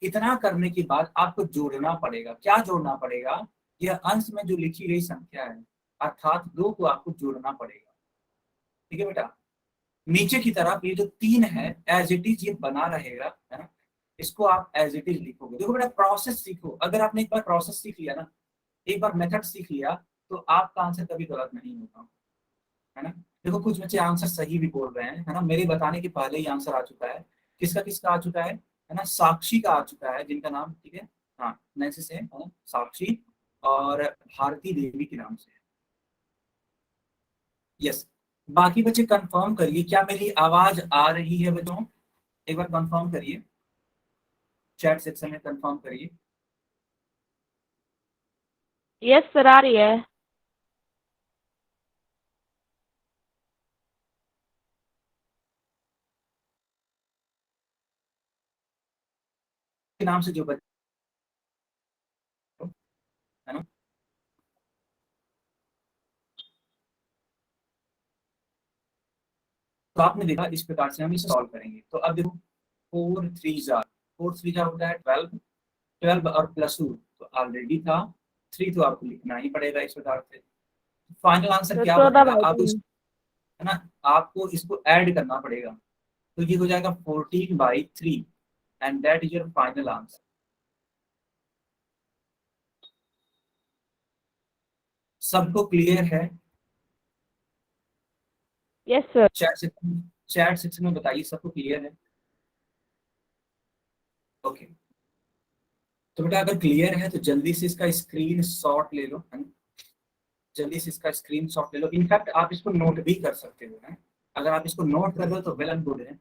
Speaker 1: इतना करने के बाद आपको जोड़ना पड़ेगा। क्या जोड़ना पड़ेगा? यह अंश में जो लिखी गई संख्या है अर्थात 2 को आपको जोड़ना पड़ेगा। ठीक है बेटा, नीचे की तरफ ये जो 3 है एज इट इज ये बना रहेगा, है ना। इसको आप एज इट इज लिखोगे। देखो बेटा प्रोसेस सीखो। अगर आपने एक बार प्रोसेस सीख लिया ना, एक बार मेथड सीख लिया, तो आपका आंसर कभी गलत नहीं होगा, है ना। देखो कुछ बच्चे आंसर सही भी बोल रहे हैं, है ना, मेरे बताने के पहले ही आंसर आ चुका है। किसका किसका आ चुका है ना, साक्षी का आ चुका है, जिनका नाम ठीक है, हाँ नैन्सी से है ना? साक्षी और भारती देवी के नाम से है। यस, बाकी बच्चे कंफर्म करिए क्या मेरी आवाज आ रही है बच्चों, एक बार कंफर्म करिए, चैट सेक्शन में कंफर्म करिए।
Speaker 5: यस सर, आ रही है।
Speaker 1: के नाम से जो बच्चे, है ना, तो आपने देखा इस प्रकार से हम इसे सॉल्व करेंगे। तो अब देखो 4 3 होता है 12, 12 और प्लस 2 तो ऑलरेडी था, 3 तो आपको लिखना ही पड़ेगा इस प्रकार से। फाइनल आंसर
Speaker 5: तो
Speaker 1: क्या
Speaker 5: 14
Speaker 1: बनेगा,
Speaker 5: बाई
Speaker 1: आप इस,
Speaker 5: 3।
Speaker 1: है ना, आपको इसको ऐड करना पड़ेगा, तो ये हो जाएगा 14/3 and that is your final answer. सबको क्लियर है?
Speaker 5: Yes sir.
Speaker 1: चैट सेक्शन में बताइए सबको क्लियर है। ओके, तो बेटा अगर क्लियर है तो जल्दी से इसका स्क्रीन शॉट ले लो, है ना, जल्दी से इसका स्क्रीन शॉट ले लो। इनफैक्ट आप इसको नोट भी कर सकते हो, है, अगर आप इसको नोट कर लो तो वेल एंड गुड है।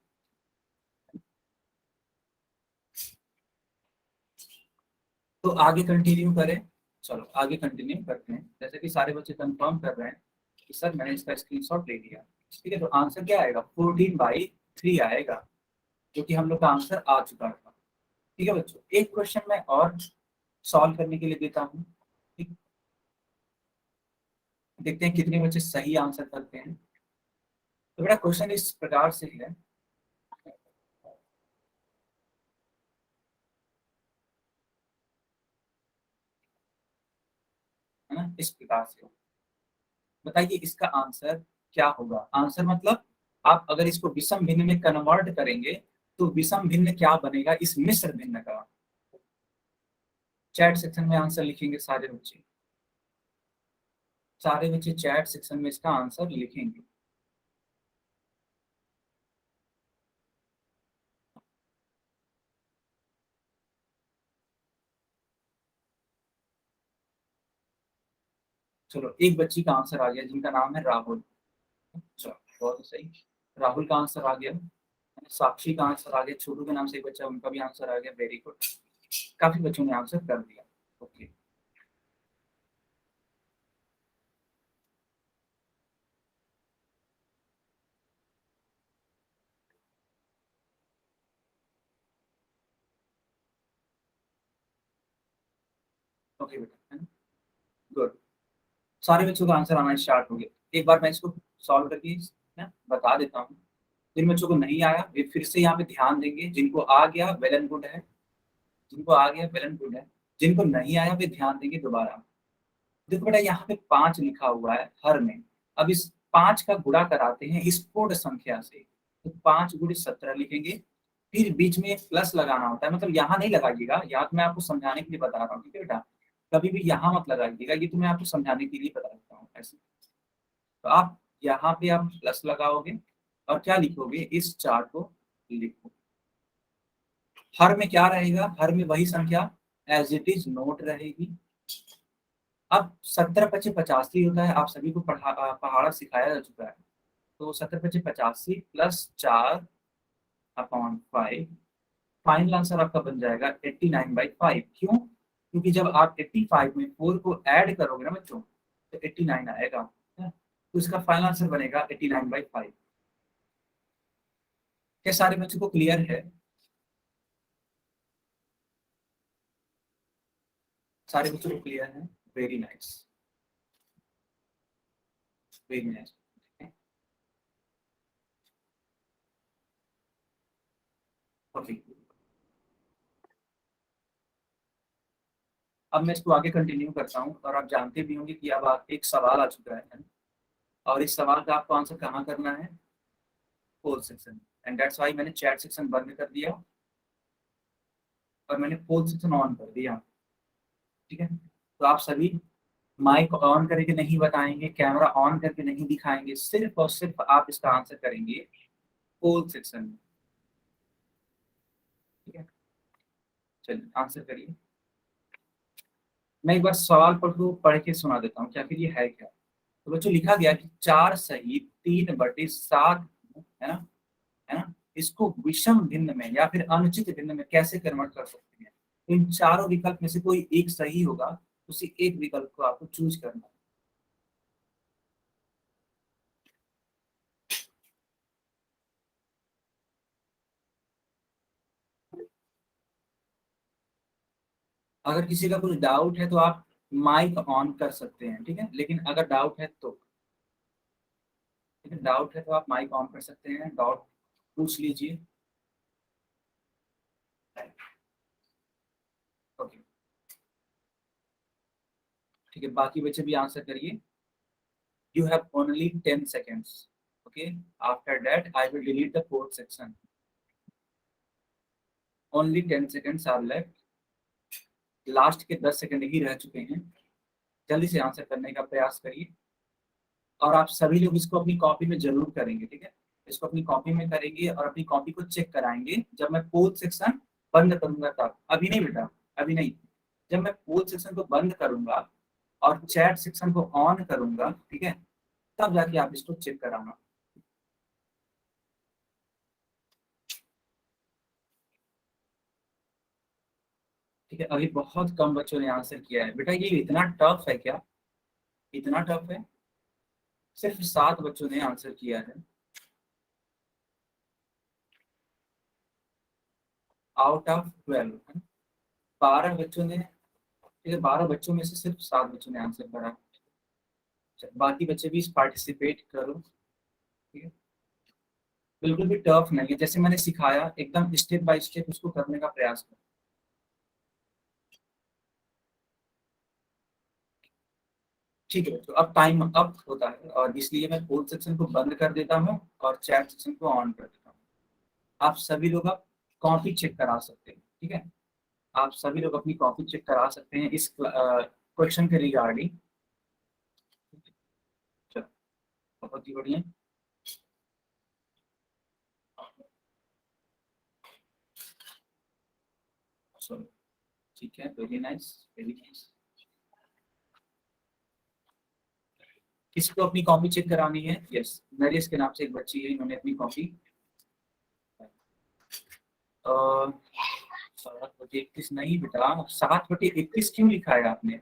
Speaker 1: तो आगे कंटिन्यू करें, चलो आगे कंटिन्यू करते हैं। जैसे कि सारे बच्चे कंफर्म कर रहे हैं कि सर मैंने इसका स्क्रीनशॉट ले लिया, ठीक है, तो आंसर क्या आएगा 14/3 आएगा, जो कि हम लोग का आंसर आ चुका था। ठीक है बच्चों, एक क्वेश्चन मैं और सॉल्व करने के लिए देता हूँ, ठीक, देखते हैं कितने बच्चे सही आंसर करते हैं। तो बेटा क्वेश्चन इस प्रकार से है, है ना, इस प्रकार से बताइए इसका आंसर क्या होगा। आंसर मतलब आप अगर इसको विषम भिन्न में कन्वर्ट करेंगे तो विषम भिन्न क्या बनेगा इस मिश्र भिन्न का। चैट सेक्शन में आंसर लिखेंगे सारे बच्चे, सारे बच्चे चैट सेक्शन में इसका आंसर लिखेंगे। चलो एक बच्ची का आंसर आ गया जिनका नाम है राहुल, चलो बहुत सही, राहुल का आंसर आ गया। साक्षी का आंसर आ गया, छोटू के नाम से एक बच्चा उनका भी आंसर आ गया, वेरी गुड, काफी बच्चों ने आंसर कर दिया। ओके, ओके बेटा, गुड, सारे बच्चों का आंसर आना स्टार्ट हो गया। एक बार मैं इसको सॉल्व करके ना बता देता हूँ, जिन बच्चों को नहीं आया वे फिर से यहाँ पे ध्यान देंगे, जिनको आ गया वेल एंड गुड है, जिनको आ गया वेल एंड गुड है, जिनको नहीं आया वे ध्यान देंगे दोबारा। देखो बेटा यहाँ पे 5 लिखा हुआ है हर में, अब इस 5 का गुणा कराते हैं इस पूर्ण संख्या से, तो 5 × 17 लिखेंगे, फिर बीच में एक प्लस लगाना होता है, मतलब यहाँ नहीं लगाइएगा, यहाँ तो मैं आपको समझाने के लिए बता रहा हूँ, ठीक है बेटा, कभी भी यहाँ मत लगाइएगा, ये तो मैं आपको समझाने के लिए बता देता हूँ ऐसे। तो आप यहाँ पे आप प्लस लगाओगे और क्या लिखोगे, इस 4 को लिखो, हर में क्या रहेगा, हर में वही संख्या एज इट इज नोट रहेगी। अब 17×5 = 85 होता है, आप सभी को पहाड़ा सिखाया जा चुका है, तो 17×5 + 4/5, फाइनल आंसर आपका बन जाएगा 89/5। क्यों? क्योंकि जब आप 85 में 4 को ऐड करोगे ना बच्चों तो 89 आएगा, तो इसका फाइनल आंसर बनेगा 89/5। क्या सारे बच्चों को क्लियर है? सारे बच्चों को क्लियर है, very nice, very nice. Okay, अब मैं इसको आगे कंटिन्यू करता हूँ, और आप जानते भी होंगे कि अब एक सवाल आ चुका है, और इस सवाल का आपको आंसर कहाँ करना है, पोल सेक्शन, एंड दैट्स व्हाई मैंने चैट सेक्शन बंद कर दिया और मैंने पोल सेक्शन ऑन कर दिया, ठीक है। तो आप सभी माइक ऑन करके नहीं बताएंगे, कैमरा ऑन करके नहीं दिखाएंगे, सिर्फ और सिर्फ आप इसका आंसर करेंगे पोल सेक्शन में। ठीक है, चलिए आंसर करिए। मैं एक बार सवाल पढ़ के सुना देता हूँ कि आखिर ये है क्या। तो बच्चों लिखा गया कि 4 सही 3/7 है ना, है ना, इसको विषम भिन्न में या फिर अनुचित भिन्न में कैसे कन्वर्ट कर सकते हैं। इन चारों विकल्प में से कोई एक सही होगा, उसी एक विकल्प को आपको चूज करना है। अगर किसी का कुछ डाउट है तो आप माइक ऑन कर सकते हैं, ठीक है, लेकिन अगर डाउट है तो, ठीक है, डाउट है तो आप माइक ऑन कर सकते हैं, डाउट पूछ लीजिए। ओके, ठीक है, बाकी बच्चे भी आंसर करिए। You have only 10 seconds. Okay. After that, I will delete the fourth section. Only 10 seconds are left. Last के 10 सेकंड ही रह चुके हैं, जल्दी से आंसर करने का प्रयास करिए। और आप सभी लोग इसको अपनी कॉपी में जरूर करेंगे, ठीक है, इसको अपनी कॉपी में करेंगे और अपनी कॉपी को चेक कराएंगे जब मैं पोल सेक्शन बंद करूंगा तब। अभी नहीं बेटा, अभी नहीं, जब मैं पोल सेक्शन को बंद करूंगा और चैट सेक्शन को ऑन करूंगा, ठीक है, तब जाके आप इसको चेक कराना। ठीक है, अभी बहुत कम बच्चों ने आंसर किया है। बेटा ये इतना टफ है क्या, इतना टफ है? सिर्फ 7 बच्चों ने आंसर किया है आउट ऑफ 12। 12 बच्चों ने, ठीक है, 12 बच्चों में से सिर्फ 7 बच्चों ने आंसर करा। बाकी बच्चे भी पार्टिसिपेट करो, ठीक है, बिल्कुल भी टफ नहीं है, जैसे मैंने सिखाया एकदम स्टेप बाय स्टेप उसको करने का प्रयास करो। ठीक है, तो अब टाइम अप होता है और इसलिए मैं पोल सेक्शन को बंद कर देता हूँ और चैट सेक्शन को ऑन कर देता हूँ। आप सभी लोग अब कॉपी चेक करा सकते हैं, ठीक है, आप सभी लोग अपनी कॉपी चेक करा सकते हैं इस क्वेश्चन के रिगार्डिंग। चलो, बहुत ही बढ़िया। चलो ठीक है, वेरी नाइस, वेरी नाइस। किसी को अपनी कॉपी चेक करानी है? यस, नरेश के नाम से एक बच्ची है, इन्होंने अपनी कॉपी 7/31 नहीं बेटा, 7/31 क्यों लिखा है आपने?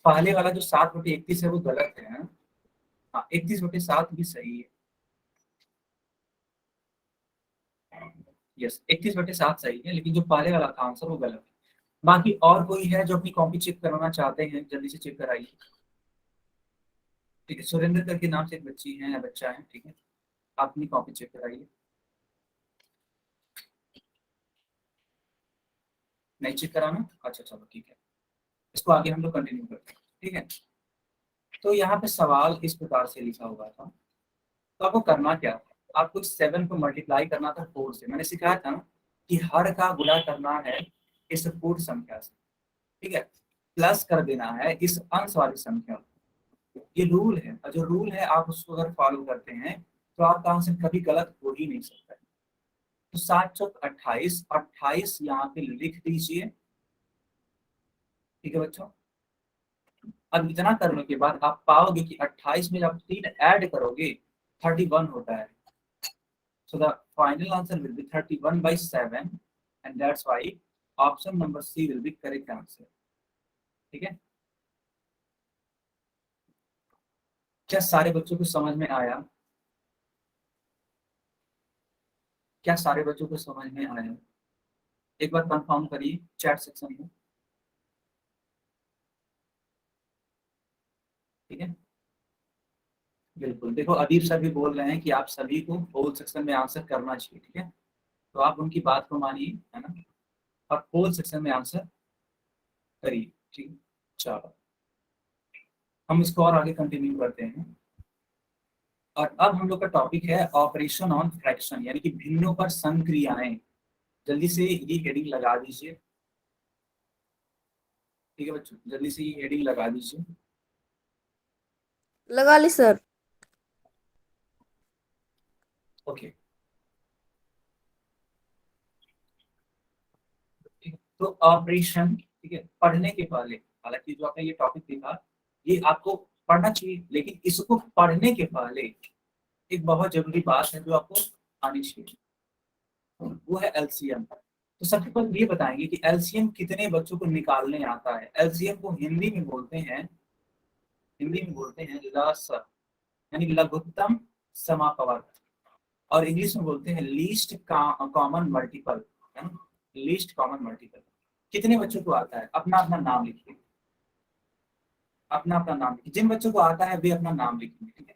Speaker 1: पहले वाला जो 7/31 है वो गलत है। हाँ, 31/7 भी सही है। यस, 31/7 सही है, लेकिन जो पहले वाला था आंसर वो गलत है। बाकी और कोई है जो अपनी कॉपी चेक कराना चाहते हैं? जल्दी से चेक कराइए। ठीक है, सुरेंद्र करके नाम से एक बच्ची है या बच्चा है, ठीक है, आप अपनी कॉपी चेक कराइए। नहीं चेक कराना? अच्छा चलो ठीक है, इसको आगे हम लोग कंटिन्यू करते हैं, ठीक है। तो यहाँ पे सवाल इस प्रकार से लिखा हुआ था, तो आपको करना क्या था, आपको 7 को मल्टीप्लाई करना था 4 से। मैंने सिखाया था ना कि हर का गुणा करना है इस पूर्ण संख्या से, ठीक है, प्लस कर देना है इस अंश वाली संख्या। ये रूल है, और जो रूल है आप उसको अगर फॉलो करते हैं तो आपका आंसर कभी गलत हो ही नहीं सकता है। तो 7 चौक 28, 28 यहाँ पे लिख दीजिए, ठीक है बच्चों। अब इतना करने के बाद आप पाओगे कि 28 में जब 3 ऐड करोगे 31 होता है। So the final answer will be 31/7 and that's why option number C will be correct answer. ठीक है, क्या सारे बच्चों को समझ में आया? क्या सारे बच्चों को समझ में आया? एक बार कंफर्म करिए चैट सेक्शन में, ठीक है, बिल्कुल। देखो अदीप सर भी बोल रहे हैं कि आप सभी को पोल सेक्शन में आंसर करना चाहिए, ठीक है, तो आप उनकी बात को मानिए, है ना, और पोल सेक्शन में आंसर करिए, ठीक है। चलो हम इसको और आगे कंटिन्यू करते हैं, और अब हम लोग का टॉपिक है ऑपरेशन ऑन फ्रैक्शन, यानी कि भिन्नों पर संक्रियाएं। जल्दी से ये हेडिंग लगा दीजिए, ठीक है बच्चों, जल्दी से ये हेडिंग लगा दीजिए।
Speaker 2: लगा ली सर।
Speaker 1: ओके, तो ऑपरेशन, ठीक है, पढ़ने के पहले, हालांकि जो आपने ये टॉपिक देखा ये आपको पढ़ना चाहिए, लेकिन इसको पढ़ने के पहले एक बहुत जरूरी बात है जो आपको आनी चाहिए, वो है एलसीएम। तो सबसे पहले ये बताएंगे कि एलसीएम कितने बच्चों को निकालने आता है। एलसीएम को हिंदी में बोलते हैं लस, यानी लघुत्तम समापवर्ग, और इंग्लिश में बोलते हैं लीस्ट कॉमन मल्टीपल, है ना, लीस्ट कॉमन मल्टीपल। कितने बच्चों को आता है, अपना अपना नाम लिखिए, अपना अपना नाम लिखिए, जिन बच्चों को आता है वे अपना नाम लिखेंगे, ठीक है।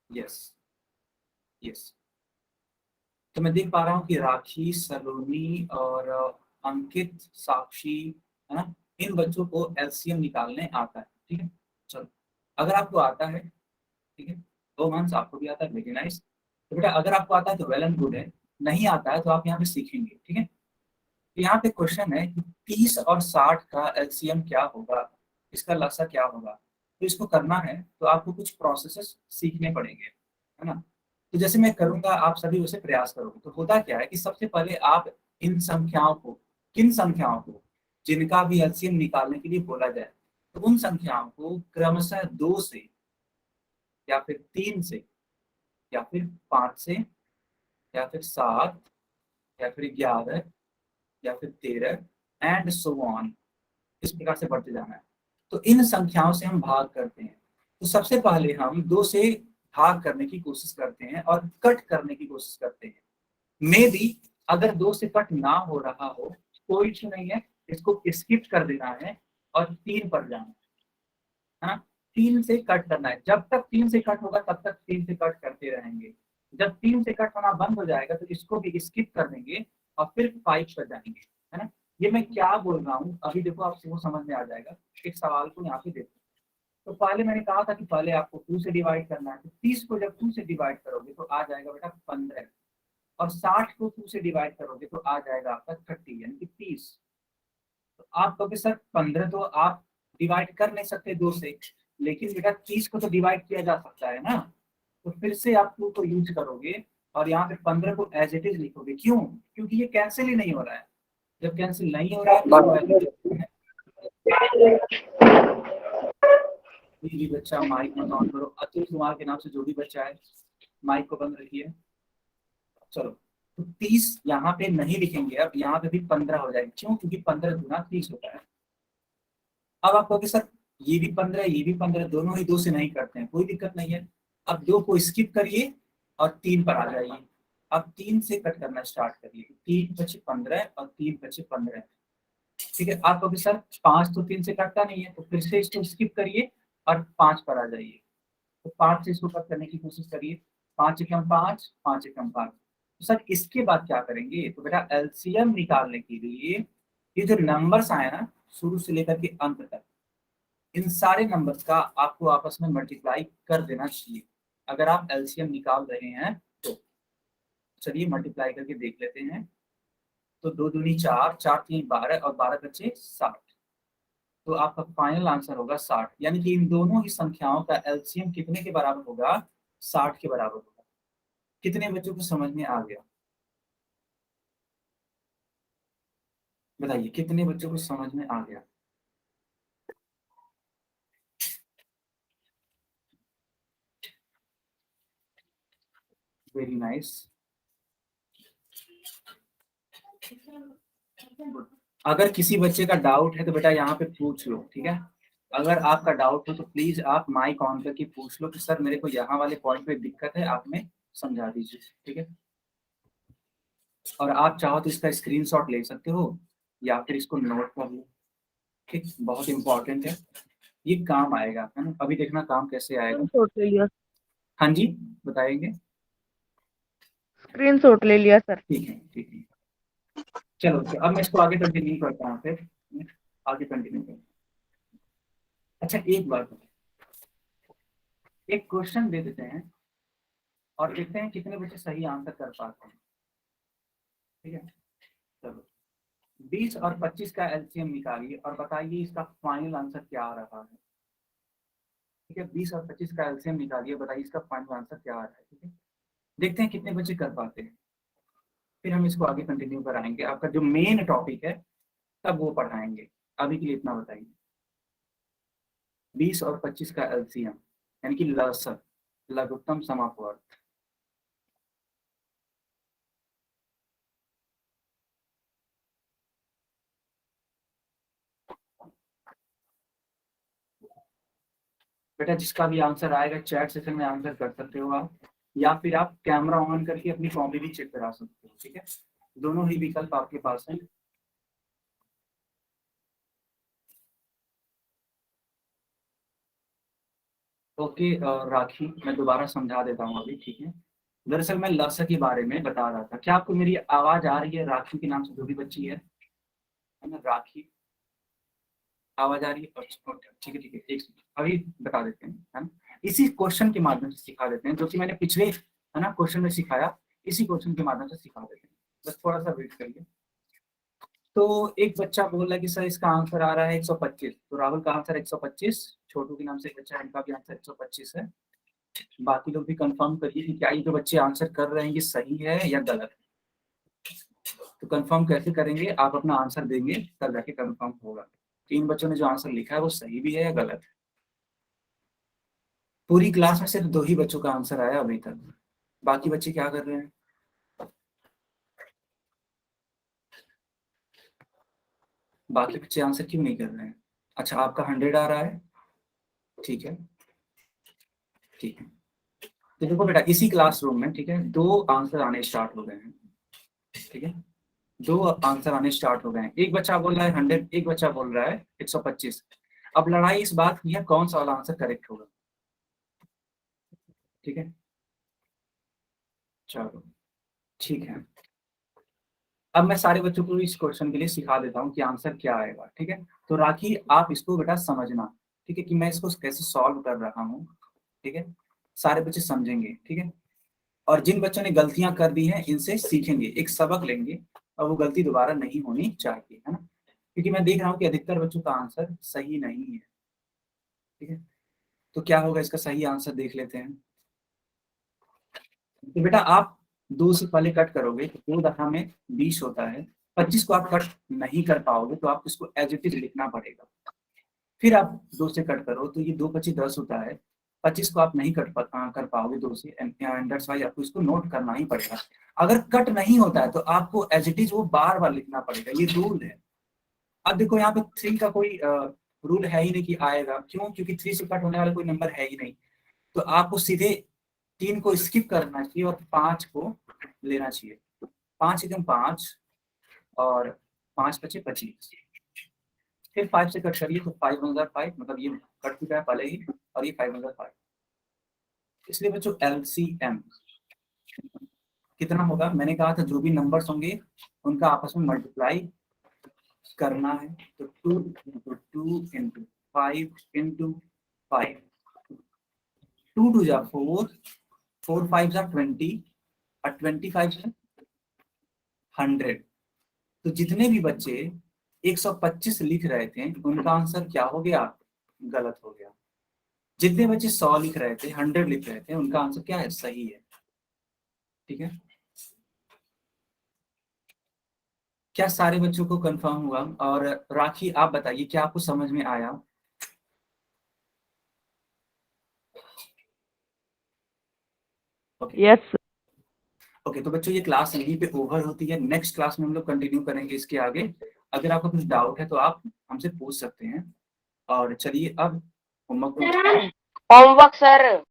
Speaker 1: यस यस, तो मैं देख पा रहा हूँ कि राखी, सलोनी और अंकित, साक्षी, है ना, इन बच्चों को एलसीएम निकालने आता है, ठीक है। चलो, अगर आपको आता है, ठीक है, 2 मंथ्स आपको भी आता है, वेरी नाइस। तो बेटा अगर आपको आता है तो वेल एंड गुड है, नहीं आता है तो आप यहाँ पे सीखेंगे, ठीक है। तो यहाँ पे क्वेश्चन है कि 30 और 60 का एलसीएम क्या होगा, इसका लसा क्या होगा। तो इसको करना है तो आपको कुछ प्रोसेसेस सीखने पड़ेंगे, है ना। तो जैसे मैं करूंगा आप सभी उसे प्रयास करोगे। तो होता क्या है कि सबसे पहले आप इन संख्याओं को, किन संख्याओं को, जिनका भी एलसीएम निकालने के लिए बोला जाए, तो उन संख्याओं को क्रमशः 2 से, या फिर 3 से, या फिर 5 से, या फिर 7, या फिर 11, या फिर 13 एंड सो ऑन, इस प्रकार से बढ़ते जाना है। तो इन संख्याओं से हम भाग करते हैं। तो सबसे पहले हम 2 से भाग करने की कोशिश करते हैं और कट करने की कोशिश करते हैं। मे बी अगर 2 से कट ना हो रहा हो कोई इशू नहीं है, इसको स्किप कर देना है और 3 पर जाना है ना। 3 से कट करना है, जब तक 3 से कट होगा तब तक 3 से कट करते रहेंगे। जब 3 से कट होना बंद हो जाएगा तो इसको भी स्किप कर देंगे और फिर 5 पर जाएंगे, है ना। ये मैं क्या बोल रहा हूँ अभी देखो, आपसे वो समझ में आ जाएगा। एक सवाल को यहाँ पे देखो, तो पहले मैंने कहा था कि पहले आपको 2 से डिवाइड करना है। तो 30 को जब 2 से डिवाइड करोगे तो आ जाएगा बेटा 15, और 60 को 2 से डिवाइड करोगे तो आ जाएगा आपका 30, यानी कि 30। तो आप कहोगे सर 15 तो आप डिवाइड कर नहीं सकते 2 से, लेकिन बेटा 30 को तो डिवाइड किया जा सकता है ना। तो फिर से आप 2 को यूज करोगे और यहाँ पे 15 को एज इट इज लिखोगे। क्यों? क्योंकि ये कैंसिल ही नहीं हो रहा है। जब कैंसिल नहीं हो रहा है तो कोई भी बच्चा माइक मत ऑन करो। अतुल कुमार के नाम से जो भी बच्चा है माइक को बंद रखिए। चलो, तो 30 यहाँ पे नहीं लिखेंगे, अब यहाँ पे भी 15 हो जाएगी। क्यों? क्योंकि 15 गुना 30 होता है। अब आप कहोगे सर ये भी 15 ये भी 15, दोनों ही 2 से नहीं करते हैं, कोई दिक्कत नहीं है। अब 2 को स्किप करिए और 3 पर आ जाइए। अब 3 से कट करना स्टार्ट करिए। 3 बचे 15 और 3 बचे 15, ठीक है। आप कहोगे सर 5 तो 3 से कटता नहीं है, तो फिर से इसको स्किप करिए और 5 पर आ जाइए। तो 5 से इसको कट करने की कोशिश करिए। 5 एकम 5, 5 एकम 5। तो सर इसके बाद क्या करेंगे? तो बेटा एलसीएम निकालने के लिए ये जो नंबर्स आए ना शुरू से लेकर के अंत तक, इन सारे नंबर्स का आपको आपस में मल्टीप्लाई कर देना चाहिए अगर आप एलसीएम निकाल रहे हैं तो। चलिए मल्टीप्लाई करके देख लेते हैं। तो 2 दूनी 4, 4 3 12 और 12 बचे 60। तो आपका फाइनल आंसर होगा 60, यानी कि इन दोनों ही संख्याओं का एलसीएम कितने के बराबर होगा? 60 के बराबर होगा। कितने बच्चों को समझ में आ गया? बताइए कितने बच्चों को समझ में आ गया? Very nice. अगर किसी बच्चे का डाउट है तो बेटा यहाँ पे पूछ लो, ठीक है। अगर आपका डाउट हो तो प्लीज आप माइक ऑन करके पूछ लो कि सर मेरे को यहाँ वाले पॉइंट पे दिक्कत है, आप में समझा दीजिए, ठीक है। और आप चाहो तो इसका स्क्रीनशॉट ले सकते हो या फिर इसको नोट कर लो, ठीक। बहुत इंपॉर्टेंट है, ये काम आएगा, है ना। अभी देखना काम कैसे आएगा।
Speaker 5: स्क्रीनशॉट ले लिया।
Speaker 1: हाँ जी बताएंगे।
Speaker 5: स्क्रीनशॉट ले लिया सर।
Speaker 1: ठीक है ठीक है। चलो तो अब मैं इसको आगे कंटिन्यू करता हूँ, फिर आगे कंटिन्यू करता हूँ। अच्छा एक बात, एक क्वेश्चन दे देते हैं और देखते हैं कितने बच्चे सही आंसर कर पाते हैं, ठीक है। चलो 20 और 25 का एलसीएम निकालिए और बताइए इसका फाइनल आंसर क्या आ रहा है। ठीक है, 20 और 25 का एलसीएम निकालिए, बताइए इसका फाइनल आंसर क्या आ रहा है। ठीक है, देखते हैं कितने बच्चे कर पाते हैं, फिर हम इसको आगे कंटिन्यू कराएंगे। आपका जो मेन टॉपिक है तब वो पढ़ाएंगे, अभी के लिए इतना बताइए। 20 और 25 का एलसीएम यानी कि लसक, लघुत्तम समापवर्त। बेटा जिसका भी आंसर आएगा चैट सेशन में आंसर कर सकते हो आप, या फिर आप कैमरा ऑन करके अपनी कॉपी भी चेक करा सकते हो। ठीक है, दोनों ही विकल्प आपके पास हैं। ओके राखी, मैं दोबारा समझा देता हूँ अभी। ठीक है, दरअसल मैं लस के बारे में बता रहा था। क्या आपको मेरी आवाज आ रही है? राखी के नाम से जो भी बच्ची है ना, राखी, आवाज आ रही है? ठीक है ठीक है, एक अभी बता देते हैं, है ना। इसी क्वेश्चन के माध्यम से सिखा देते हैं, जो कि मैंने पिछले है ना क्वेश्चन में सिखाया, इसी क्वेश्चन के माध्यम से सिखा देते हैं। बस थोड़ा सा वेट करिए। तो एक बच्चा बोल रहा है कि सर इसका आंसर आ रहा है 125। तो राहुल का आंसर 125, छोटू के नाम से एक बच्चा है, इनका भी आंसर 125 है। बाकी लोग भी कंफर्म करिए कि क्या ये जो बच्चे आंसर कर रहे हैं ये सही है या गलत है। तो कंफर्म कैसे करेंगे, आप अपना आंसर देंगे तब जाके कंफर्म होगा। 3 बच्चों ने जो आंसर लिखा है वो सही भी है या गलत है। पूरी क्लास में सिर्फ 2 ही बच्चों का आंसर आया अभी तक, बाकी बच्चे क्या कर रहे हैं? बाकी बच्चे आंसर क्यों नहीं कर रहे हैं? अच्छा, आपका 100 आ रहा है, ठीक है ठीक है। तो देखो बेटा, इसी क्लासरूम में ठीक है 2 आंसर आने स्टार्ट हो गए हैं। ठीक है, 2 आंसर आने स्टार्ट हो गए हैं। एक बच्चा बोल रहा है 100, एक बच्चा बोल रहा है 125। अब लड़ाई इस बात की है कौन सा वाला आंसर करेक्ट होगा। ठीक है, चलो ठीक है। अब मैं सारे बच्चों को इस क्वेश्चन के लिए सिखा देता हूँ कि आंसर क्या आएगा। ठीक है, तो राखी आप इसको बेटा समझना, ठीक है, कि मैं इसको कैसे सॉल्व कर रहा हूँ। ठीक है, सारे बच्चे समझेंगे। ठीक है, और जिन बच्चों ने गलतियां कर दी हैं इनसे सीखेंगे, एक सबक लेंगे और वो गलती दोबारा नहीं होनी चाहिए, है ना। क्योंकि मैं देख रहा हूँ कि अधिकतर बच्चों का आंसर सही नहीं है। ठीक है, तो क्या होगा, इसका सही आंसर देख लेते हैं। तो बेटा आप 2 से पहले कट करोगे तो 2 दफा में 20 होता है। 25 को आप कट नहीं कर पाओगे तो आपको इसको एज इट इज लिखना पड़ेगा। फिर आप 2 से कट करो तो ये 2 25 10 होता है। 25 को आप नहीं कर पाओगे 2 से, दैट्स व्हाई आपको इसको नोट करना ही पड़ेगा। अगर कट नहीं होता है तो आपको एज इट इज वो बार बार लिखना पड़ेगा, ये रूल है। अब देखो यहाँ पे 3 का कोई रूल है ही नहीं कि आएगा, क्यों? क्योंकि 3 से कट होने वाला कोई नंबर है ही नहीं। तो आपको सीधे 3 को स्किप करना चाहिए और 5 को लेना चाहिए। 5 एकदम 5 और 5 बचे 25। फिर 5 से कट करिए तो 5 1 5, मतलब ये कट चुका है पहले ही, और ये 5 1 5। इसलिए बच्चों LCM कितना होगा? मैंने कहा था जो भी नंबर्स होंगे उनका आपस में मल्टीप्लाई करना है। तो 2 × 2 × 5 × 5, 2 2 जा 4, 4 5 जा 20 और 25 जा 100। तो जितने भी बच्चे 125 लिख रहे थे उनका आंसर क्या हो गया? गलत हो गया। जितने बच्चे 100 लिख रहे थे, 100 लिख रहे थे, उनका आंसर क्या है? सही है। ठीक है, क्या सारे बच्चों को कंफर्म हुआ? और राखी आप बताइए क्या आपको समझ में आया?
Speaker 5: यस
Speaker 1: ओके, तो बच्चों ये क्लास यहीं पे ओवर होती है। नेक्स्ट क्लास में हम लोग कंटिन्यू करेंगे इसके आगे। अगर आपको कुछ डाउट है तो आप हमसे पूछ सकते हैं। और चलिए अब होमवर्क
Speaker 3: होमवर्क सर।